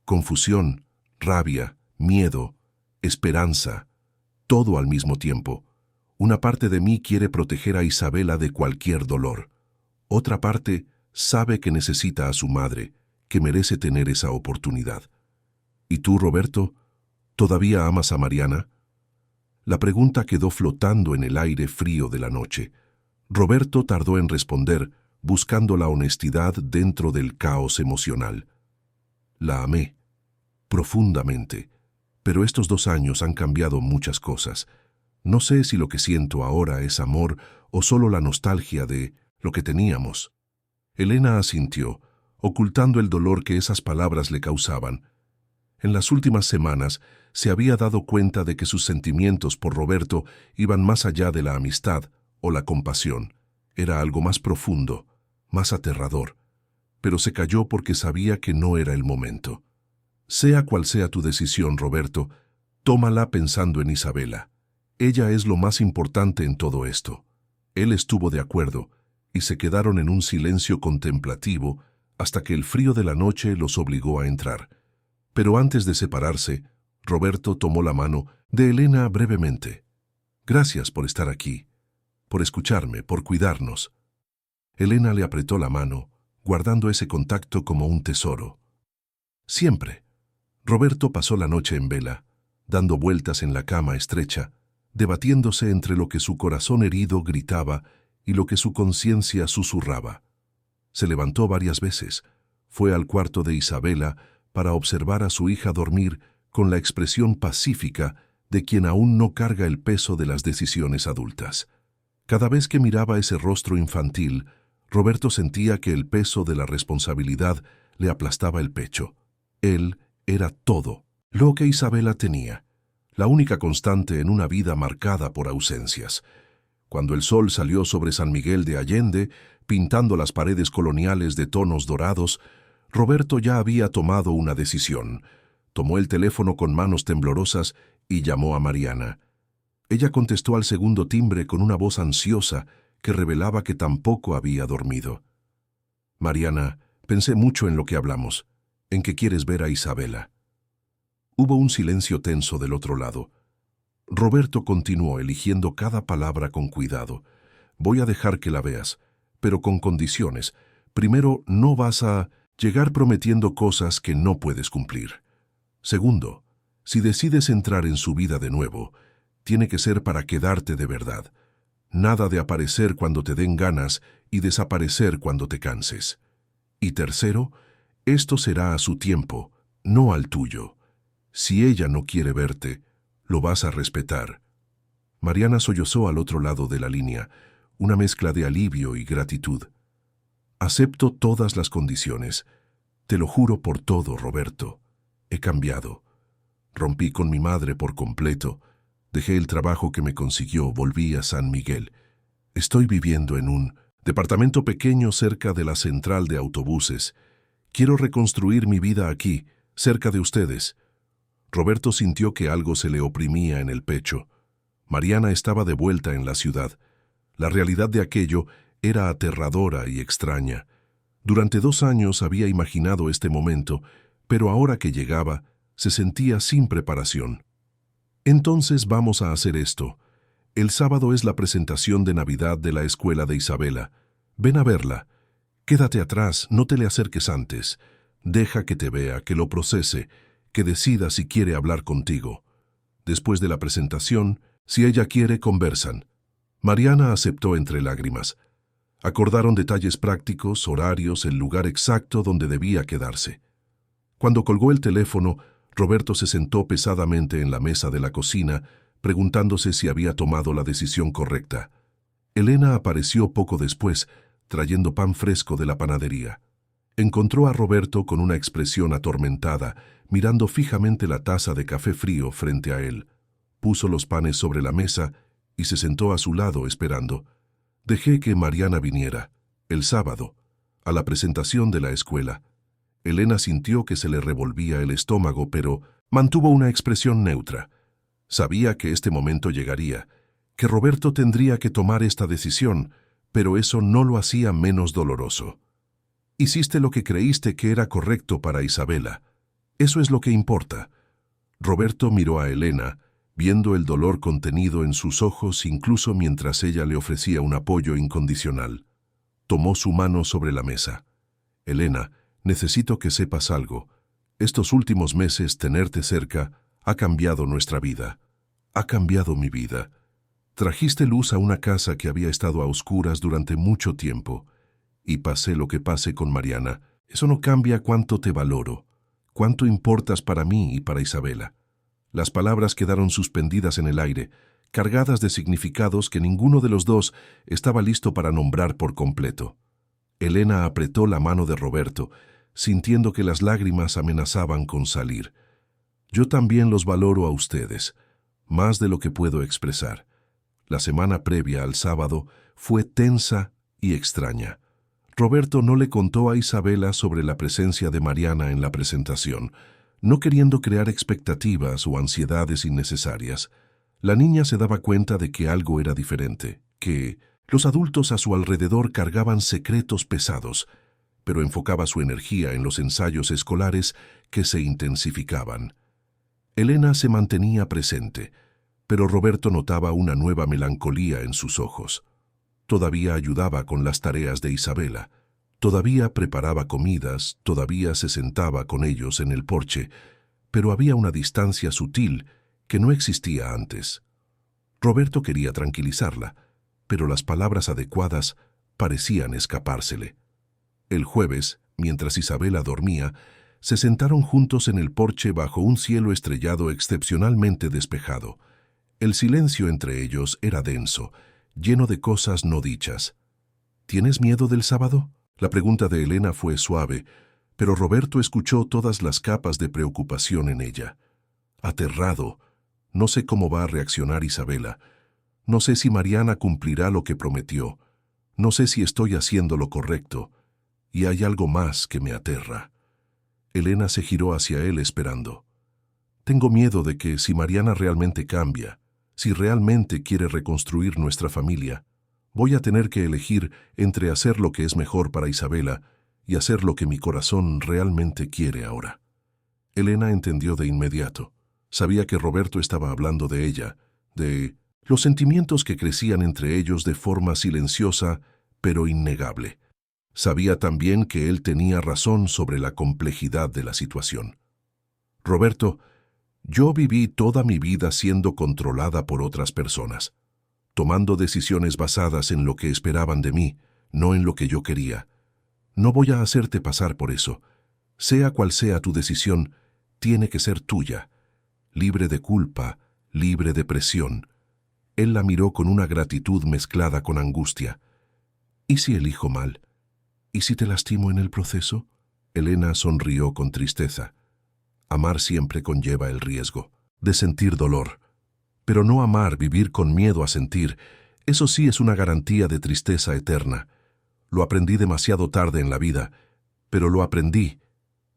Confusión, rabia, miedo, esperanza, todo al mismo tiempo. Una parte de mí quiere proteger a Isabela de cualquier dolor. Otra parte sabe que necesita a su madre, que merece tener esa oportunidad. ¿Y tú, Roberto, todavía amas a Mariana? La pregunta quedó flotando en el aire frío de la noche. Roberto tardó en responder, buscando la honestidad dentro del caos emocional. La amé, profundamente, pero estos 2 años han cambiado muchas cosas. No sé si lo que siento ahora es amor o solo la nostalgia de lo que teníamos. Elena asintió, ocultando el dolor que esas palabras le causaban. En las últimas semanas se había dado cuenta de que sus sentimientos por Roberto iban más allá de la amistad o la compasión. Era algo más profundo, más aterrador. Pero se calló porque sabía que no era el momento. Sea cual sea tu decisión, Roberto, tómala pensando en Isabela. Ella es lo más importante en todo esto. Él estuvo de acuerdo, y se quedaron en un silencio contemplativo hasta que el frío de la noche los obligó a entrar. Pero antes de separarse, Roberto tomó la mano de Elena brevemente. Gracias por estar aquí, por escucharme, por cuidarnos. Elena le apretó la mano, guardando ese contacto como un tesoro. Siempre. Roberto pasó la noche en vela, dando vueltas en la cama estrecha, debatiéndose entre lo que su corazón herido gritaba y lo que su conciencia susurraba. Se levantó varias veces, fue al cuarto de Isabela para observar a su hija dormir con la expresión pacífica de quien aún no carga el peso de las decisiones adultas. Cada vez que miraba ese rostro infantil, Roberto sentía que el peso de la responsabilidad le aplastaba el pecho. Él era todo lo que Isabela tenía, la única constante en una vida marcada por ausencias. Cuando el sol salió sobre San Miguel de Allende, pintando las paredes coloniales de tonos dorados, Roberto ya había tomado una decisión. Tomó el teléfono con manos temblorosas y llamó a Mariana. Ella contestó al segundo timbre con una voz ansiosa que revelaba que tampoco había dormido. Mariana, pensé mucho en lo que hablamos, en que quieres ver a Isabela. Hubo un silencio tenso del otro lado. Roberto continuó eligiendo cada palabra con cuidado. Voy a dejar que la veas, pero con condiciones. Primero, no vas a llegar prometiendo cosas que no puedes cumplir. Segundo, si decides entrar en su vida de nuevo, tiene que ser para quedarte de verdad. Nada de aparecer cuando te den ganas y desaparecer cuando te canses. Y tercero, esto será a su tiempo, no al tuyo. Si ella no quiere verte, Lo vas a respetar. Mariana sollozó al otro lado de la línea, una mezcla de alivio y gratitud. Acepto todas las condiciones. Te lo juro por todo, Roberto. He cambiado. Rompí con mi madre por completo. Dejé el trabajo que me consiguió, volví a San Miguel. Estoy viviendo en un departamento pequeño cerca de la central de autobuses. Quiero reconstruir mi vida aquí, cerca de ustedes. Roberto sintió que algo se le oprimía en el pecho. Mariana estaba de vuelta en la ciudad. La realidad de aquello era aterradora y extraña. Durante 2 años había imaginado este momento, pero ahora que llegaba, se sentía sin preparación. Entonces vamos a hacer esto. El sábado es la presentación de Navidad de la escuela de Isabela. Ven a verla. Quédate atrás, no te le acerques antes. Deja que te vea, que lo procese, que decida si quiere hablar contigo. Después de la presentación, si ella quiere, conversan. Mariana aceptó entre lágrimas. Acordaron detalles prácticos, horarios, el lugar exacto donde debía quedarse. Cuando colgó el teléfono, Roberto se sentó pesadamente en la mesa de la cocina, preguntándose si había tomado la decisión correcta. Elena apareció poco después, trayendo pan fresco de la panadería. Encontró a Roberto con una expresión atormentada, mirando fijamente la taza de café frío frente a él. Puso los panes sobre la mesa y se sentó a su lado esperando. Dejé que Mariana viniera, el sábado, a la presentación de la escuela. Elena sintió que se le revolvía el estómago, pero mantuvo una expresión neutra. Sabía que este momento llegaría, que Roberto tendría que tomar esta decisión, pero eso no lo hacía menos doloroso. Hiciste lo que creíste que era correcto para Isabela. Eso es lo que importa. Roberto miró a Elena, viendo el dolor contenido en sus ojos incluso mientras ella le ofrecía un apoyo incondicional. Tomó su mano sobre la mesa. Elena, necesito que sepas algo. Estos últimos meses tenerte cerca ha cambiado nuestra vida. Ha cambiado mi vida. Trajiste luz a una casa que había estado a oscuras durante mucho tiempo. Y pase lo que pase con Mariana, eso no cambia cuánto te valoro, cuánto importas para mí y para Isabela. Las palabras quedaron suspendidas en el aire, cargadas de significados que ninguno de los dos estaba listo para nombrar por completo. Elena apretó la mano de Roberto, sintiendo que las lágrimas amenazaban con salir. Yo también los valoro a ustedes, más de lo que puedo expresar. La semana previa al sábado fue tensa y extraña. Roberto no le contó a Isabela sobre la presencia de Mariana en la presentación, no queriendo crear expectativas o ansiedades innecesarias. La niña se daba cuenta de que algo era diferente, que los adultos a su alrededor cargaban secretos pesados, pero enfocaba su energía en los ensayos escolares que se intensificaban. Elena se mantenía presente, pero Roberto notaba una nueva melancolía en sus ojos. Todavía ayudaba con las tareas de Isabela, todavía preparaba comidas, todavía se sentaba con ellos en el porche, pero había una distancia sutil que no existía antes. Roberto quería tranquilizarla, pero las palabras adecuadas parecían escapársele. El jueves, mientras Isabela dormía, se sentaron juntos en el porche bajo un cielo estrellado excepcionalmente despejado. El silencio entre ellos era denso, lleno de cosas no dichas. ¿Tienes miedo del sábado? La pregunta de Elena fue suave, pero Roberto escuchó todas las capas de preocupación en ella. Aterrado, no sé cómo va a reaccionar Isabela. No sé si Mariana cumplirá lo que prometió. No sé si estoy haciendo lo correcto. Y hay algo más que me aterra. Elena se giró hacia él esperando. Tengo miedo de que si Mariana realmente cambia, si realmente quiere reconstruir nuestra familia, voy a tener que elegir entre hacer lo que es mejor para Isabela y hacer lo que mi corazón realmente quiere ahora. Elena entendió de inmediato. Sabía que Roberto estaba hablando de ella, de los sentimientos que crecían entre ellos de forma silenciosa pero innegable. Sabía también que él tenía razón sobre la complejidad de la situación. Roberto, yo viví toda mi vida siendo controlada por otras personas, tomando decisiones basadas en lo que esperaban de mí, no en lo que yo quería. No voy a hacerte pasar por eso. Sea cual sea tu decisión, tiene que ser tuya, libre de culpa, libre de presión. Él la miró con una gratitud mezclada con angustia. ¿Y si elijo mal? ¿Y si te lastimo en el proceso? Elena sonrió con tristeza. Amar siempre conlleva el riesgo de sentir dolor. Pero no amar, vivir con miedo a sentir, eso sí es una garantía de tristeza eterna. Lo aprendí demasiado tarde en la vida, pero lo aprendí.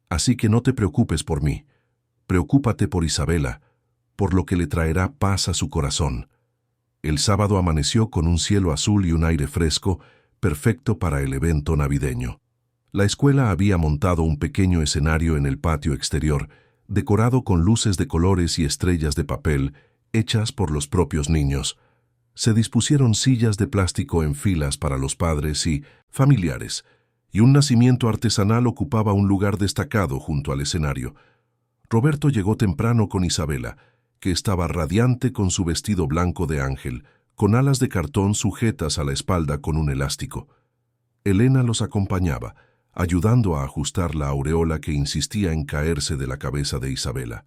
Así que no te preocupes por mí. Preocúpate por Isabela, por lo que le traerá paz a su corazón. El sábado amaneció con un cielo azul y un aire fresco, perfecto para el evento navideño. La escuela había montado un pequeño escenario en el patio exterior, decorado con luces de colores y estrellas de papel, hechas por los propios niños. Se dispusieron sillas de plástico en filas para los padres y familiares, y un nacimiento artesanal ocupaba un lugar destacado junto al escenario. Roberto llegó temprano con Isabela, que estaba radiante con su vestido blanco de ángel, con alas de cartón sujetas a la espalda con un elástico. Elena los acompañaba, ayudando a ajustar la aureola que insistía en caerse de la cabeza de Isabela.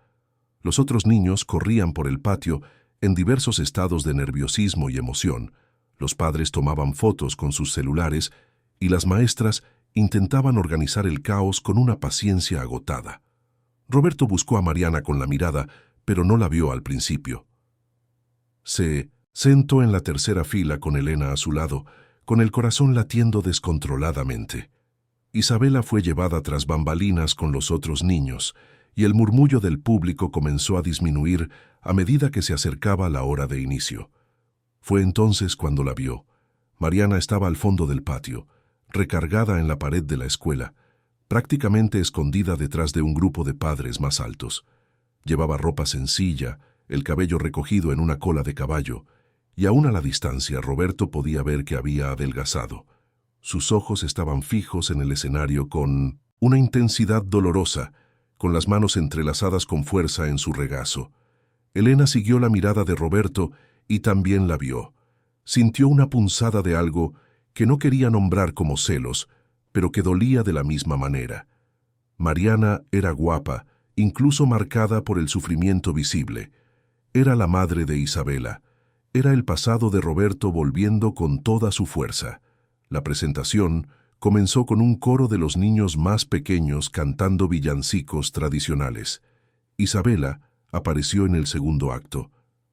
Los otros niños corrían por el patio en diversos estados de nerviosismo y emoción. Los padres tomaban fotos con sus celulares y las maestras intentaban organizar el caos con una paciencia agotada. Roberto buscó a Mariana con la mirada, pero no la vio al principio. Se sentó en la tercera fila con Elena a su lado, con el corazón latiendo descontroladamente. Isabela fue llevada tras bambalinas con los otros niños, y el murmullo del público comenzó a disminuir a medida que se acercaba la hora de inicio. Fue entonces cuando la vio. Mariana estaba al fondo del patio, recargada en la pared de la escuela, prácticamente escondida detrás de un grupo de padres más altos. Llevaba ropa sencilla, el cabello recogido en una cola de caballo, y aún a la distancia Roberto podía ver que había adelgazado. Sus ojos estaban fijos en el escenario con una intensidad dolorosa, con las manos entrelazadas con fuerza en su regazo. Elena siguió la mirada de Roberto y también la vio. Sintió una punzada de algo que no quería nombrar como celos, pero que dolía de la misma manera. Mariana era guapa, incluso marcada por el sufrimiento visible. Era la madre de Isabela. Era el pasado de Roberto volviendo con toda su fuerza. La presentación comenzó con un coro de los niños más pequeños cantando villancicos tradicionales. Isabela apareció en el segundo acto,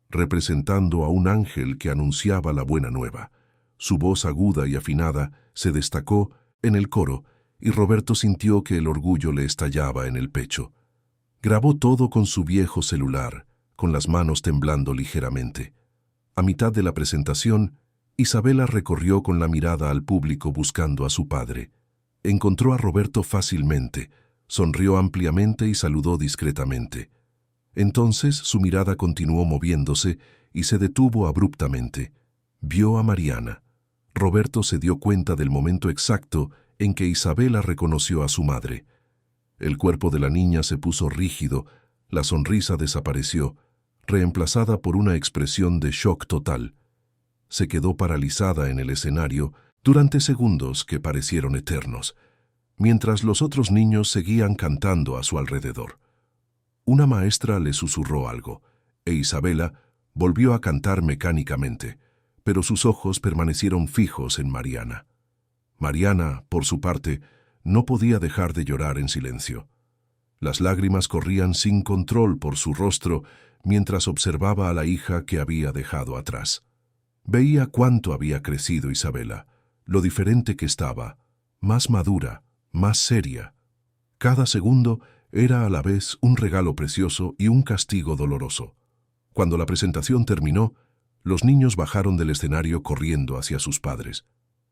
representando a un ángel que anunciaba la buena nueva. Su voz aguda y afinada se destacó en el coro y Roberto sintió que el orgullo le estallaba en el pecho. Grabó todo con su viejo celular, con las manos temblando ligeramente. A mitad de la presentación, Isabela recorrió con la mirada al público buscando a su padre. Encontró a Roberto fácilmente, sonrió ampliamente y saludó discretamente. Entonces su mirada continuó moviéndose y se detuvo abruptamente. Vio a Mariana. Roberto se dio cuenta del momento exacto en que Isabela reconoció a su madre. El cuerpo de la niña se puso rígido, la sonrisa desapareció, reemplazada por una expresión de shock total. Se quedó paralizada en el escenario durante segundos que parecieron eternos, mientras los otros niños seguían cantando a su alrededor. Una maestra le susurró algo, e Isabela volvió a cantar mecánicamente, pero sus ojos permanecieron fijos en Mariana. Mariana, por su parte, no podía dejar de llorar en silencio. Las lágrimas corrían sin control por su rostro mientras observaba a la hija que había dejado atrás. Veía cuánto había crecido Isabela, lo diferente que estaba, más madura, más seria. Cada segundo era a la vez un regalo precioso y un castigo doloroso. Cuando la presentación terminó, los niños bajaron del escenario corriendo hacia sus padres.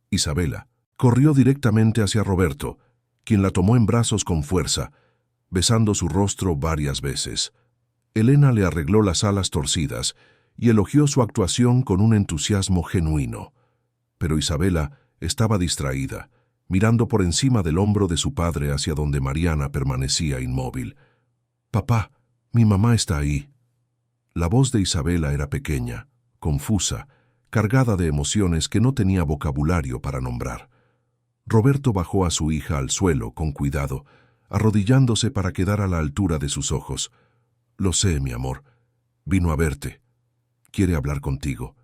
Isabela corrió directamente hacia Roberto, quien la tomó en brazos con fuerza, besando su rostro varias veces. Elena le arregló las alas torcidas y elogió su actuación con un entusiasmo genuino. Pero Isabela estaba distraída, mirando por encima del hombro de su padre hacia donde Mariana permanecía inmóvil. «Papá, mi mamá está ahí». La voz de Isabela era pequeña, confusa, cargada de emociones que no tenía vocabulario para nombrar. Roberto bajó a su hija al suelo con cuidado, arrodillándose para quedar a la altura de sus ojos. «Lo sé, mi amor. Vino a verte. Quiere hablar contigo.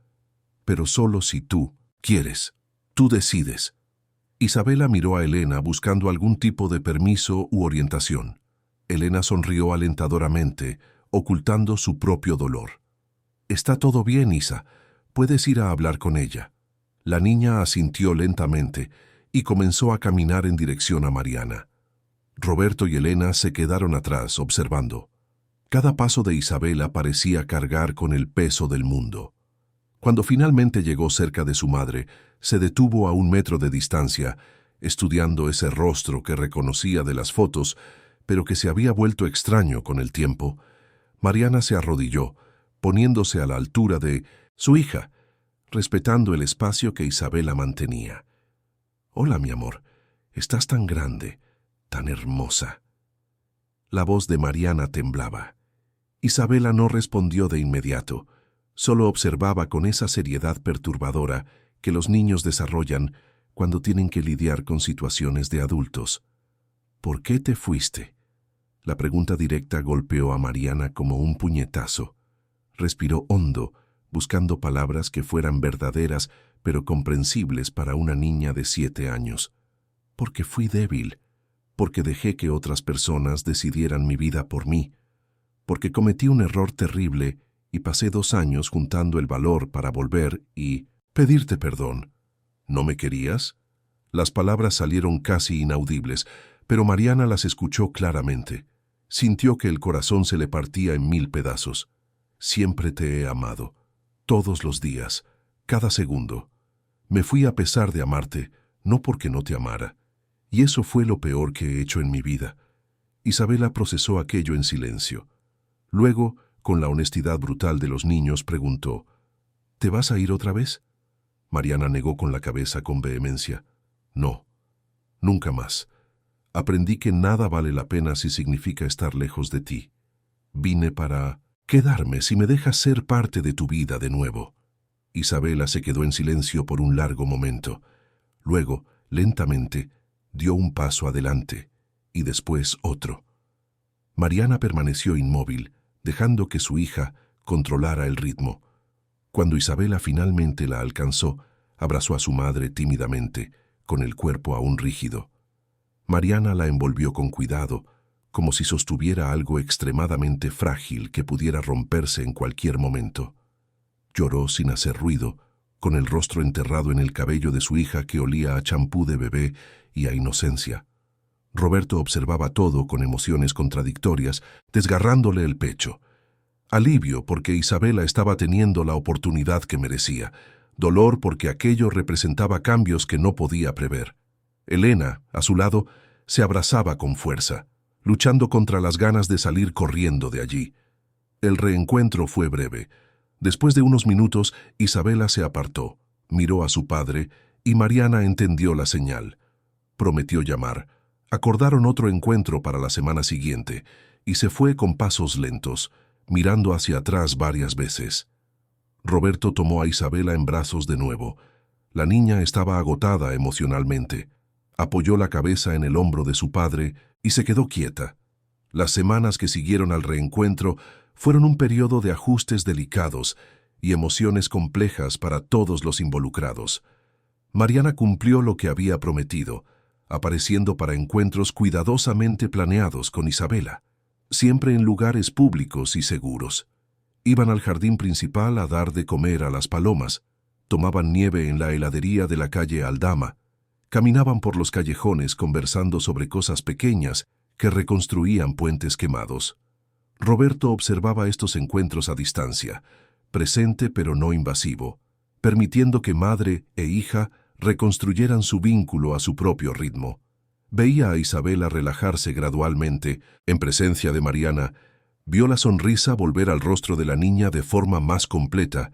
Pero solo si tú quieres. Tú decides. Isabela miró a Elena buscando algún tipo de permiso u orientación. Elena sonrió alentadoramente, ocultando su propio dolor. «Está todo bien, Isa. Puedes ir a hablar con ella». La niña asintió lentamente y comenzó a caminar en dirección a Mariana. Roberto y Elena se quedaron atrás, observando. Cada paso de Isabela parecía cargar con el peso del mundo. Cuando finalmente llegó cerca de su madre, se detuvo a 1 metro de distancia, estudiando ese rostro que reconocía de las fotos, pero que se había vuelto extraño con el tiempo. Mariana se arrodilló, poniéndose a la altura de su hija, respetando el espacio que Isabela mantenía. «Hola, mi amor. Estás tan grande, tan hermosa». La voz de Mariana temblaba. Isabela no respondió de inmediato, solo observaba con esa seriedad perturbadora que los niños desarrollan cuando tienen que lidiar con situaciones de adultos. «¿Por qué te fuiste?». La pregunta directa golpeó a Mariana como un puñetazo. Respiró hondo, buscando palabras que fueran verdaderas pero comprensibles para una niña de 7 años. «Porque fui débil, porque dejé que otras personas decidieran mi vida por mí, porque cometí un error terrible y pasé 2 años juntando el valor para volver y pedirte perdón». «¿No me querías?». Las palabras salieron casi inaudibles, pero Mariana las escuchó claramente. Sintió que el corazón se le partía en 1000 pedazos. «Siempre te he amado, todos los días, cada segundo. Me fui a pesar de amarte, no porque no te amara. Y eso fue lo peor que he hecho en mi vida». Isabela procesó aquello en silencio. Luego, con la honestidad brutal de los niños, preguntó: «¿Te vas a ir otra vez?». Mariana negó con la cabeza con vehemencia. «No, nunca más. Aprendí que nada vale la pena si significa estar lejos de ti. Vine para quedarme si me dejas ser parte de tu vida de nuevo». Isabela se quedó en silencio por un largo momento. Luego, lentamente, dio un paso adelante y después otro. Mariana permaneció inmóvil, dejando que su hija controlara el ritmo. Cuando Isabela finalmente la alcanzó, abrazó a su madre tímidamente, con el cuerpo aún rígido. Mariana la envolvió con cuidado, como si sostuviera algo extremadamente frágil que pudiera romperse en cualquier momento. Lloró sin hacer ruido, con el rostro enterrado en el cabello de su hija que olía a champú de bebé y a inocencia. Roberto observaba todo con emociones contradictorias, desgarrándole el pecho. Alivio porque Isabela estaba teniendo la oportunidad que merecía, dolor porque aquello representaba cambios que no podía prever. Elena, a su lado, se abrazaba con fuerza, luchando contra las ganas de salir corriendo de allí. El reencuentro fue breve. Después de unos minutos, Isabela se apartó, miró a su padre y Mariana entendió la señal. Prometió llamar. Acordaron otro encuentro para la semana siguiente y se fue con pasos lentos, mirando hacia atrás varias veces. Roberto tomó a Isabela en brazos de nuevo. La niña estaba agotada emocionalmente. Apoyó la cabeza en el hombro de su padre y se quedó quieta. Las semanas que siguieron al reencuentro fueron un periodo de ajustes delicados y emociones complejas para todos los involucrados. Mariana cumplió lo que había prometido, apareciendo para encuentros cuidadosamente planeados con Isabela, siempre en lugares públicos y seguros. Iban al jardín principal a dar de comer a las palomas, tomaban nieve en la heladería de la calle Aldama, caminaban por los callejones conversando sobre cosas pequeñas que reconstruían puentes quemados. Roberto observaba estos encuentros a distancia, presente pero no invasivo, permitiendo que madre e hija reconstruyeran su vínculo a su propio ritmo. Veía a Isabela relajarse gradualmente, en presencia de Mariana, vio la sonrisa volver al rostro de la niña de forma más completa,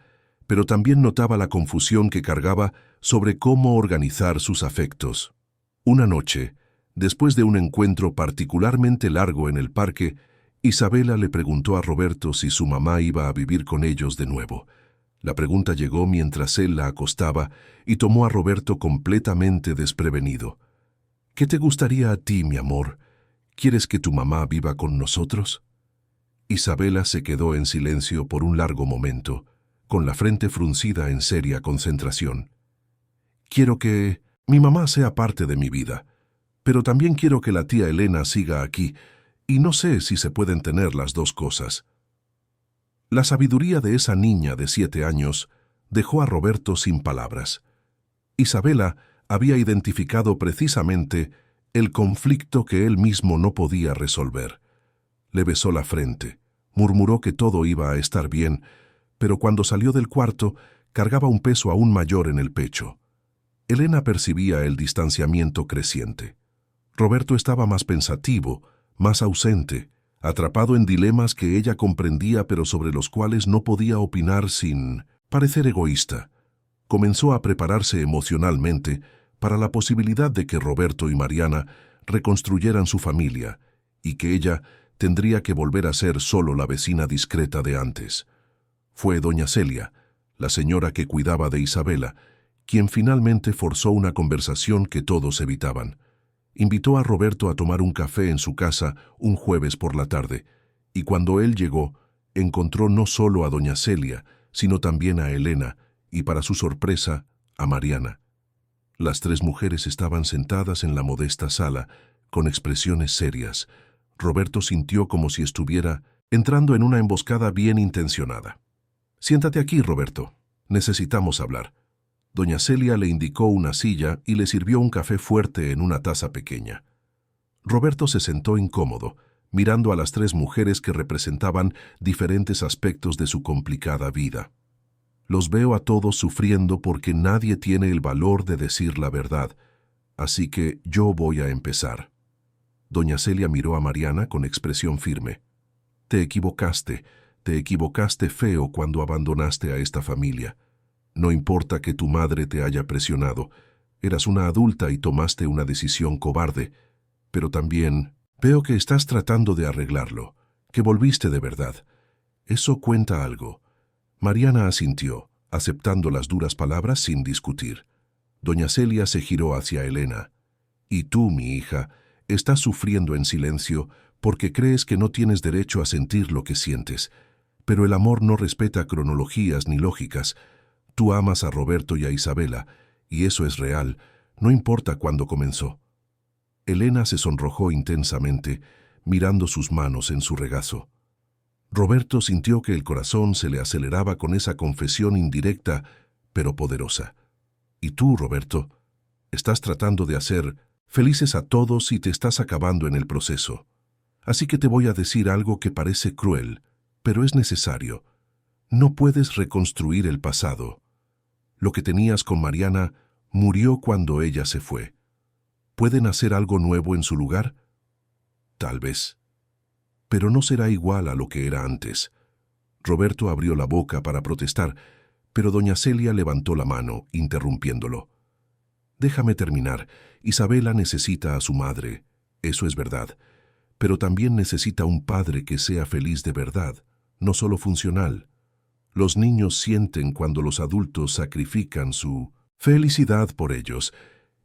pero también notaba la confusión que cargaba sobre cómo organizar sus afectos. Una noche, después de un encuentro particularmente largo en el parque, Isabela le preguntó a Roberto si su mamá iba a vivir con ellos de nuevo. La pregunta llegó mientras él la acostaba y tomó a Roberto completamente desprevenido. «¿Qué te gustaría a ti, mi amor? ¿Quieres que tu mamá viva con nosotros?». Isabela se quedó en silencio por un largo momento, con la frente fruncida en seria concentración. Quiero que mi mamá sea parte de mi vida, pero también quiero que la tía Elena siga aquí, y no sé si se pueden tener las dos cosas. La sabiduría de esa niña de 7 años dejó a Roberto sin palabras. Isabela había identificado precisamente el conflicto que él mismo no podía resolver. Le besó la frente, murmuró que todo iba a estar bien, pero cuando salió del cuarto cargaba un peso aún mayor en el pecho. Elena percibía el distanciamiento creciente. Roberto estaba más pensativo, más ausente, atrapado en dilemas que ella comprendía pero sobre los cuales no podía opinar sin parecer egoísta. Comenzó a prepararse emocionalmente para la posibilidad de que Roberto y Mariana reconstruyeran su familia y que ella tendría que volver a ser solo la vecina discreta de antes. Fue doña Celia, la señora que cuidaba de Isabela, quien finalmente forzó una conversación que todos evitaban. Invitó a Roberto a tomar un café en su casa un jueves por la tarde, y cuando él llegó, encontró no solo a doña Celia, sino también a Elena, y para su sorpresa, a Mariana. Las 3 mujeres estaban sentadas en la modesta sala, con expresiones serias. Roberto sintió como si estuviera entrando en una emboscada bien intencionada. «Siéntate aquí, Roberto. Necesitamos hablar». Doña Celia le indicó una silla y le sirvió un café fuerte en una taza pequeña. Roberto se sentó incómodo, mirando a las 3 mujeres que representaban diferentes aspectos de su complicada vida. Los veo a todos sufriendo porque nadie tiene el valor de decir la verdad, así que yo voy a empezar. Doña Celia miró a Mariana con expresión firme. Te equivocaste feo cuando abandonaste a esta familia. No importa que tu madre te haya presionado, eras una adulta y tomaste una decisión cobarde, pero también veo que estás tratando de arreglarlo, que volviste de verdad. Eso cuenta algo. Mariana asintió, aceptando las duras palabras sin discutir. Doña Celia se giró hacia Elena. Y tú, mi hija, estás sufriendo en silencio porque crees que no tienes derecho a sentir lo que sientes. Pero el amor no respeta cronologías ni lógicas. Tú amas a Roberto y a Isabela, y eso es real, no importa cuándo comenzó. Elena se sonrojó intensamente, mirando sus manos en su regazo. Roberto sintió que el corazón se le aceleraba con esa confesión indirecta, pero poderosa. Y tú, Roberto, estás tratando de hacer felices a todos y te estás acabando en el proceso. Así que te voy a decir algo que parece cruel, pero es necesario. No puedes reconstruir el pasado. Lo que tenías con Mariana murió cuando ella se fue. ¿Pueden hacer algo nuevo en su lugar? Tal vez. Pero no será igual a lo que era antes. Roberto abrió la boca para protestar, pero doña Celia levantó la mano, interrumpiéndolo. Déjame terminar. Isabela necesita a su madre, eso es verdad, pero también necesita un padre que sea feliz de verdad, no solo funcional. Los niños sienten cuando los adultos sacrifican su felicidad por ellos,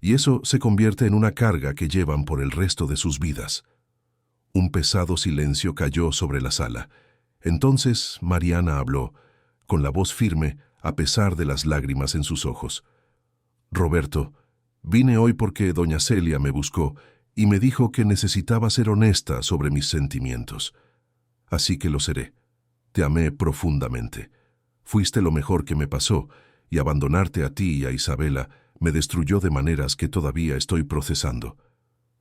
y eso se convierte en una carga que llevan por el resto de sus vidas. Un pesado silencio cayó sobre la sala. Entonces Mariana habló, con la voz firme, a pesar de las lágrimas en sus ojos. Roberto, vine hoy porque doña Celia me buscó y me dijo que necesitaba ser honesta sobre mis sentimientos. Así que lo seré. Te amé profundamente. Fuiste lo mejor que me pasó, y abandonarte a ti y a Isabela me destruyó de maneras que todavía estoy procesando.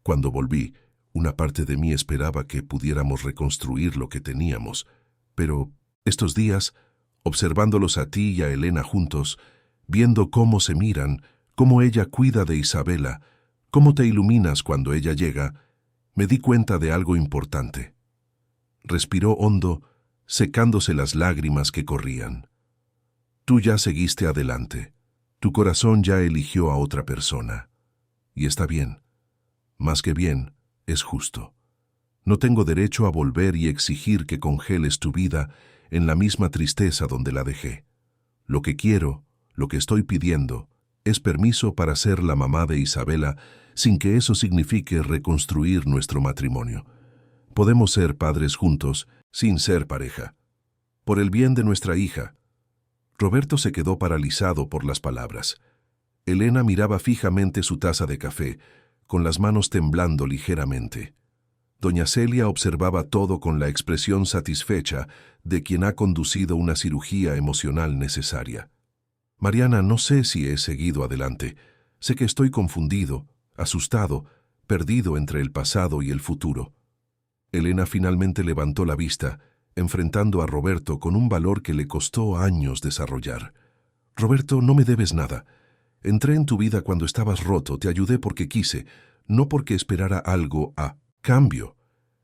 Cuando volví, una parte de mí esperaba que pudiéramos reconstruir lo que teníamos, pero estos días, observándolos a ti y a Elena juntos, viendo cómo se miran, cómo ella cuida de Isabela, cómo te iluminas cuando ella llega, me di cuenta de algo importante. Respiró hondo, secándose las lágrimas que corrían. Tú ya seguiste adelante. Tu corazón ya eligió a otra persona. Y está bien. Más que bien, es justo. No tengo derecho a volver y exigir que congeles tu vida en la misma tristeza donde la dejé. Lo que quiero, lo que estoy pidiendo, es permiso para ser la mamá de Isabela sin que eso signifique reconstruir nuestro matrimonio. Podemos ser padres juntos sin ser pareja. Por el bien de nuestra hija. Roberto se quedó paralizado por las palabras. Elena miraba fijamente su taza de café, con las manos temblando ligeramente. Doña Celia observaba todo con la expresión satisfecha de quien ha conducido una cirugía emocional necesaria. Mariana, no sé si he seguido adelante. Sé que estoy confundido, asustado, perdido entre el pasado y el futuro. Elena finalmente levantó la vista, enfrentando a Roberto con un valor que le costó años desarrollar. Roberto, no me debes nada. Entré en tu vida cuando estabas roto, te ayudé porque quise, no porque esperara algo a cambio.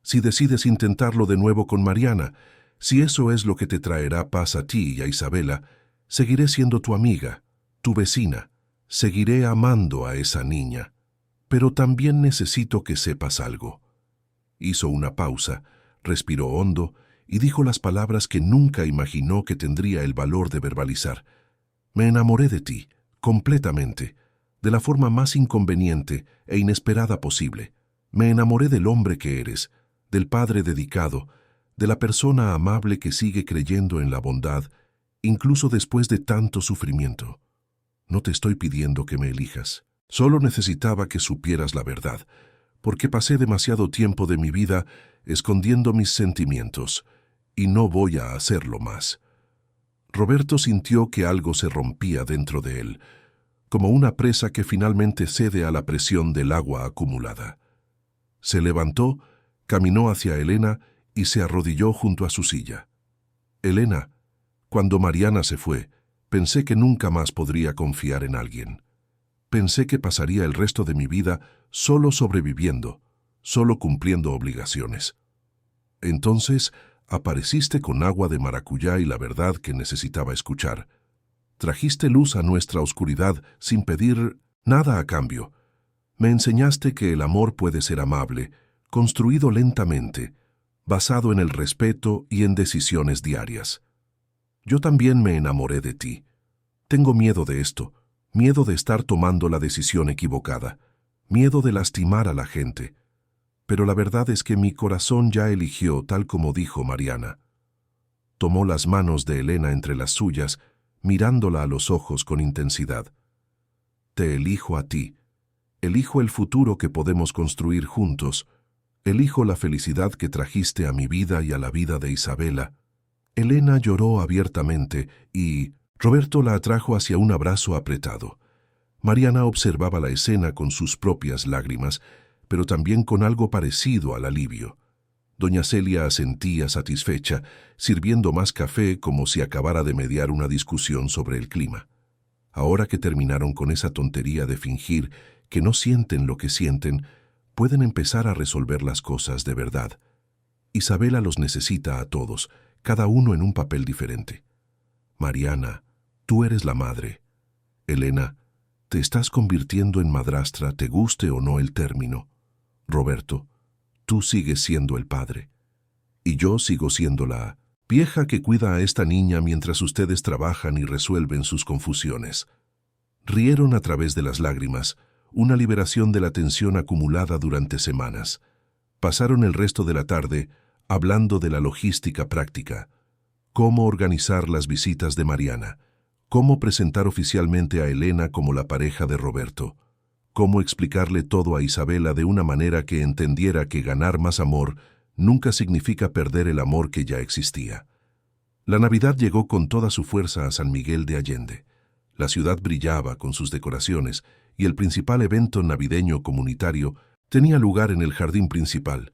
Si decides intentarlo de nuevo con Mariana, si eso es lo que te traerá paz a ti y a Isabela, seguiré siendo tu amiga, tu vecina, seguiré amando a esa niña. Pero también necesito que sepas algo. Hizo una pausa, respiró hondo y dijo las palabras que nunca imaginó que tendría el valor de verbalizar. Me enamoré de ti, completamente, de la forma más inconveniente e inesperada posible. Me enamoré del hombre que eres, del padre dedicado, de la persona amable que sigue creyendo en la bondad, incluso después de tanto sufrimiento. No te estoy pidiendo que me elijas. Solo necesitaba que supieras la verdad, porque pasé demasiado tiempo de mi vida escondiendo mis sentimientos, y no voy a hacerlo más. Roberto sintió que algo se rompía dentro de él, como una presa que finalmente cede a la presión del agua acumulada. Se levantó, caminó hacia Elena y se arrodilló junto a su silla. Elena, cuando Mariana se fue, pensé que nunca más podría confiar en alguien. Pensé que pasaría el resto de mi vida solo sobreviviendo, solo cumpliendo obligaciones. Entonces apareciste con agua de maracuyá y la verdad que necesitaba escuchar. Trajiste luz a nuestra oscuridad sin pedir nada a cambio. Me enseñaste que el amor puede ser amable, construido lentamente, basado en el respeto y en decisiones diarias. Yo también me enamoré de ti. Tengo miedo de esto, miedo de estar tomando la decisión equivocada, miedo de lastimar a la gente. Pero la verdad es que mi corazón ya eligió tal como dijo Mariana. Tomó las manos de Elena entre las suyas, mirándola a los ojos con intensidad. Te elijo a ti. Elijo el futuro que podemos construir juntos. Elijo la felicidad que trajiste a mi vida y a la vida de Isabela. Elena lloró abiertamente y Roberto la atrajo hacia un abrazo apretado. Mariana observaba la escena con sus propias lágrimas, pero también con algo parecido al alivio. Doña Celia asentía satisfecha, sirviendo más café como si acabara de mediar una discusión sobre el clima. Ahora que terminaron con esa tontería de fingir que no sienten lo que sienten, pueden empezar a resolver las cosas de verdad. Isabela los necesita a todos, cada uno en un papel diferente. Mariana, tú eres la madre. Elena, te estás convirtiendo en madrastra, te guste o no el término. Roberto, tú sigues siendo el padre. Y yo sigo siendo la vieja que cuida a esta niña mientras ustedes trabajan y resuelven sus confusiones. Rieron a través de las lágrimas, una liberación de la tensión acumulada durante semanas. Pasaron el resto de la tarde hablando de la logística práctica, cómo organizar las visitas de Mariana, cómo presentar oficialmente a Elena como la pareja de Roberto, cómo explicarle todo a Isabela de una manera que entendiera que ganar más amor nunca significa perder el amor que ya existía. La Navidad llegó con toda su fuerza a San Miguel de Allende. La ciudad brillaba con sus decoraciones y el principal evento navideño comunitario tenía lugar en el jardín principal.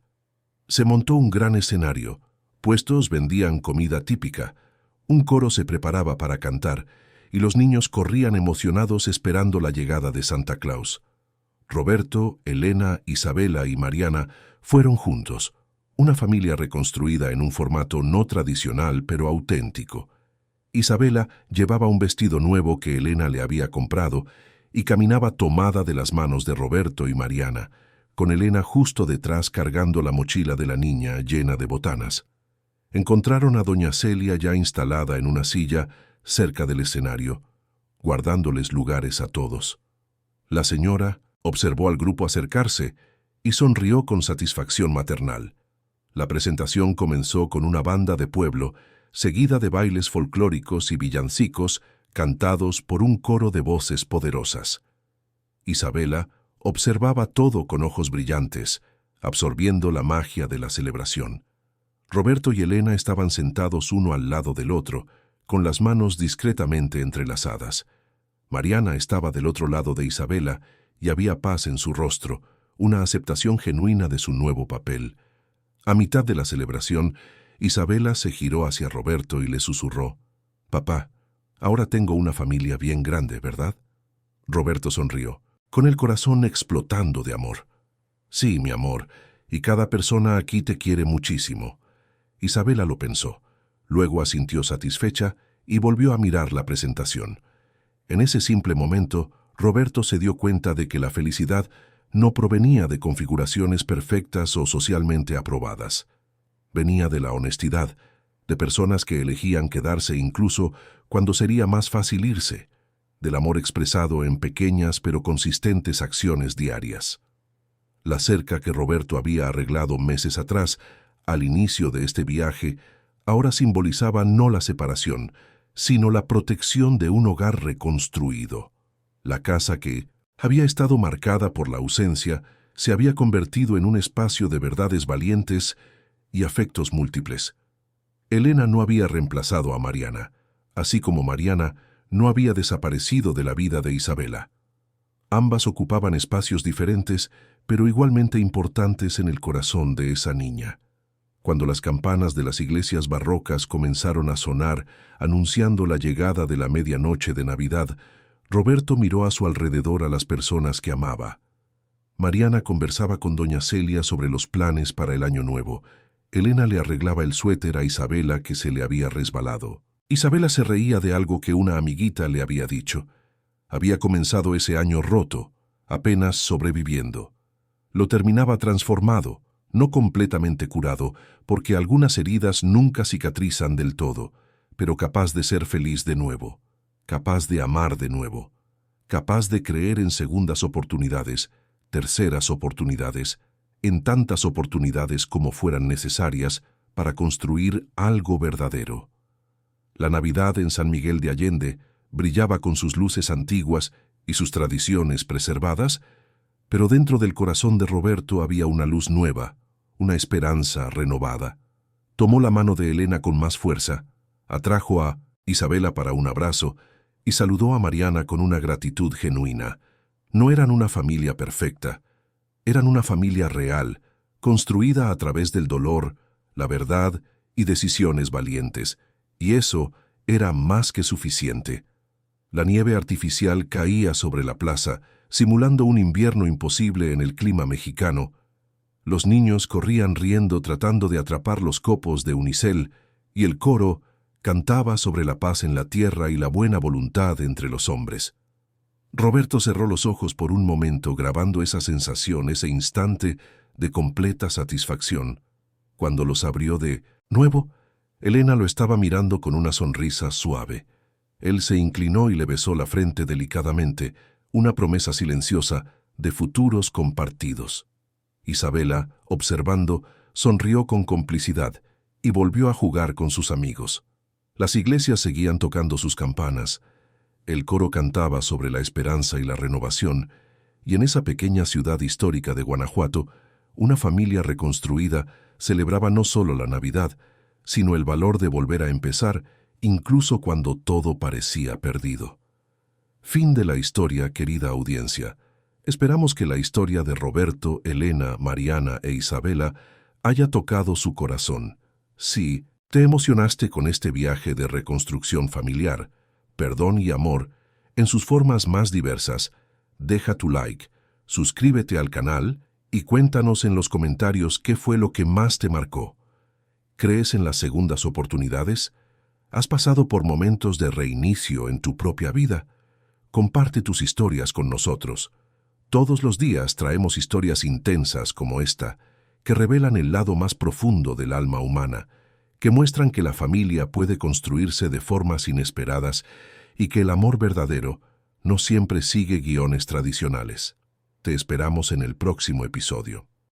Se montó un gran escenario, puestos vendían comida típica, un coro se preparaba para cantar y los niños corrían emocionados esperando la llegada de Santa Claus. Roberto, Elena, Isabela y Mariana fueron juntos, una familia reconstruida en un formato no tradicional pero auténtico. Isabela llevaba un vestido nuevo que Elena le había comprado y caminaba tomada de las manos de Roberto y Mariana, con Elena justo detrás cargando la mochila de la niña llena de botanas. Encontraron a doña Celia ya instalada en una silla cerca del escenario, guardándoles lugares a todos. La señora observó al grupo acercarse y sonrió con satisfacción maternal. La presentación comenzó con una banda de pueblo, seguida de bailes folclóricos y villancicos cantados por un coro de voces poderosas. Isabela observaba todo con ojos brillantes, absorbiendo la magia de la celebración. Roberto y Elena estaban sentados uno al lado del otro, con las manos discretamente entrelazadas. Mariana estaba del otro lado de Isabela y había paz en su rostro, una aceptación genuina de su nuevo papel. A mitad de la celebración, Isabela se giró hacia Roberto y le susurró: «Papá, ahora tengo una familia bien grande, ¿verdad?». Roberto sonrió, con el corazón explotando de amor. «Sí, mi amor, y cada persona aquí te quiere muchísimo». Isabela lo pensó, luego asintió satisfecha y volvió a mirar la presentación. En ese simple momento, Roberto se dio cuenta de que la felicidad no provenía de configuraciones perfectas o socialmente aprobadas. Venía de la honestidad, de personas que elegían quedarse incluso cuando sería más fácil irse, del amor expresado en pequeñas pero consistentes acciones diarias. La cerca que Roberto había arreglado meses atrás, al inicio de este viaje, ahora simbolizaba no la separación, sino la protección de un hogar reconstruido. La casa que había estado marcada por la ausencia se había convertido en un espacio de verdades valientes y afectos múltiples. Elena no había reemplazado a Mariana, así como Mariana no había desaparecido de la vida de Isabela. Ambas ocupaban espacios diferentes, pero igualmente importantes en el corazón de esa niña. Cuando las campanas de las iglesias barrocas comenzaron a sonar, anunciando la llegada de la medianoche de Navidad, Roberto miró a su alrededor a las personas que amaba. Mariana conversaba con doña Celia sobre los planes para el año nuevo. Elena le arreglaba el suéter a Isabela que se le había resbalado. Isabela se reía de algo que una amiguita le había dicho. Había comenzado ese año roto, apenas sobreviviendo. Lo terminaba transformado, no completamente curado, porque algunas heridas nunca cicatrizan del todo, pero capaz de ser feliz de nuevo, capaz de amar de nuevo, capaz de creer en segundas oportunidades, terceras oportunidades, en tantas oportunidades como fueran necesarias para construir algo verdadero. La Navidad en San Miguel de Allende brillaba con sus luces antiguas y sus tradiciones preservadas, pero dentro del corazón de Roberto había una luz nueva, una esperanza renovada. Tomó la mano de Elena con más fuerza, atrajo a Isabela para un abrazo y saludó a Mariana con una gratitud genuina. No eran una familia perfecta, eran una familia real, construida a través del dolor, la verdad y decisiones valientes, y eso era más que suficiente. La nieve artificial caía sobre la plaza, simulando un invierno imposible en el clima mexicano. Los niños corrían riendo tratando de atrapar los copos de unicel, y el coro cantaba sobre la paz en la tierra y la buena voluntad entre los hombres. Roberto cerró los ojos por un momento grabando esa sensación, ese instante de completa satisfacción. Cuando los abrió de nuevo, Elena lo estaba mirando con una sonrisa suave. Él se inclinó y le besó la frente delicadamente, una promesa silenciosa de futuros compartidos. Isabela, observando, sonrió con complicidad y volvió a jugar con sus amigos. Las iglesias seguían tocando sus campanas. El coro cantaba sobre la esperanza y la renovación, y en esa pequeña ciudad histórica de Guanajuato, una familia reconstruida celebraba no solo la Navidad, sino el valor de volver a empezar, incluso cuando todo parecía perdido. Fin de la historia, querida audiencia. Esperamos que la historia de Roberto, Elena, Mariana e Isabela haya tocado su corazón. Sí, te emocionaste con este viaje de reconstrucción familiar, perdón y amor, en sus formas más diversas. Deja tu like, suscríbete al canal y cuéntanos en los comentarios qué fue lo que más te marcó. ¿Crees en las segundas oportunidades? ¿Has pasado por momentos de reinicio en tu propia vida? Comparte tus historias con nosotros. Todos los días traemos historias intensas como esta, que revelan el lado más profundo del alma humana, que muestran que la familia puede construirse de formas inesperadas y que el amor verdadero no siempre sigue guiones tradicionales. Te esperamos en el próximo episodio.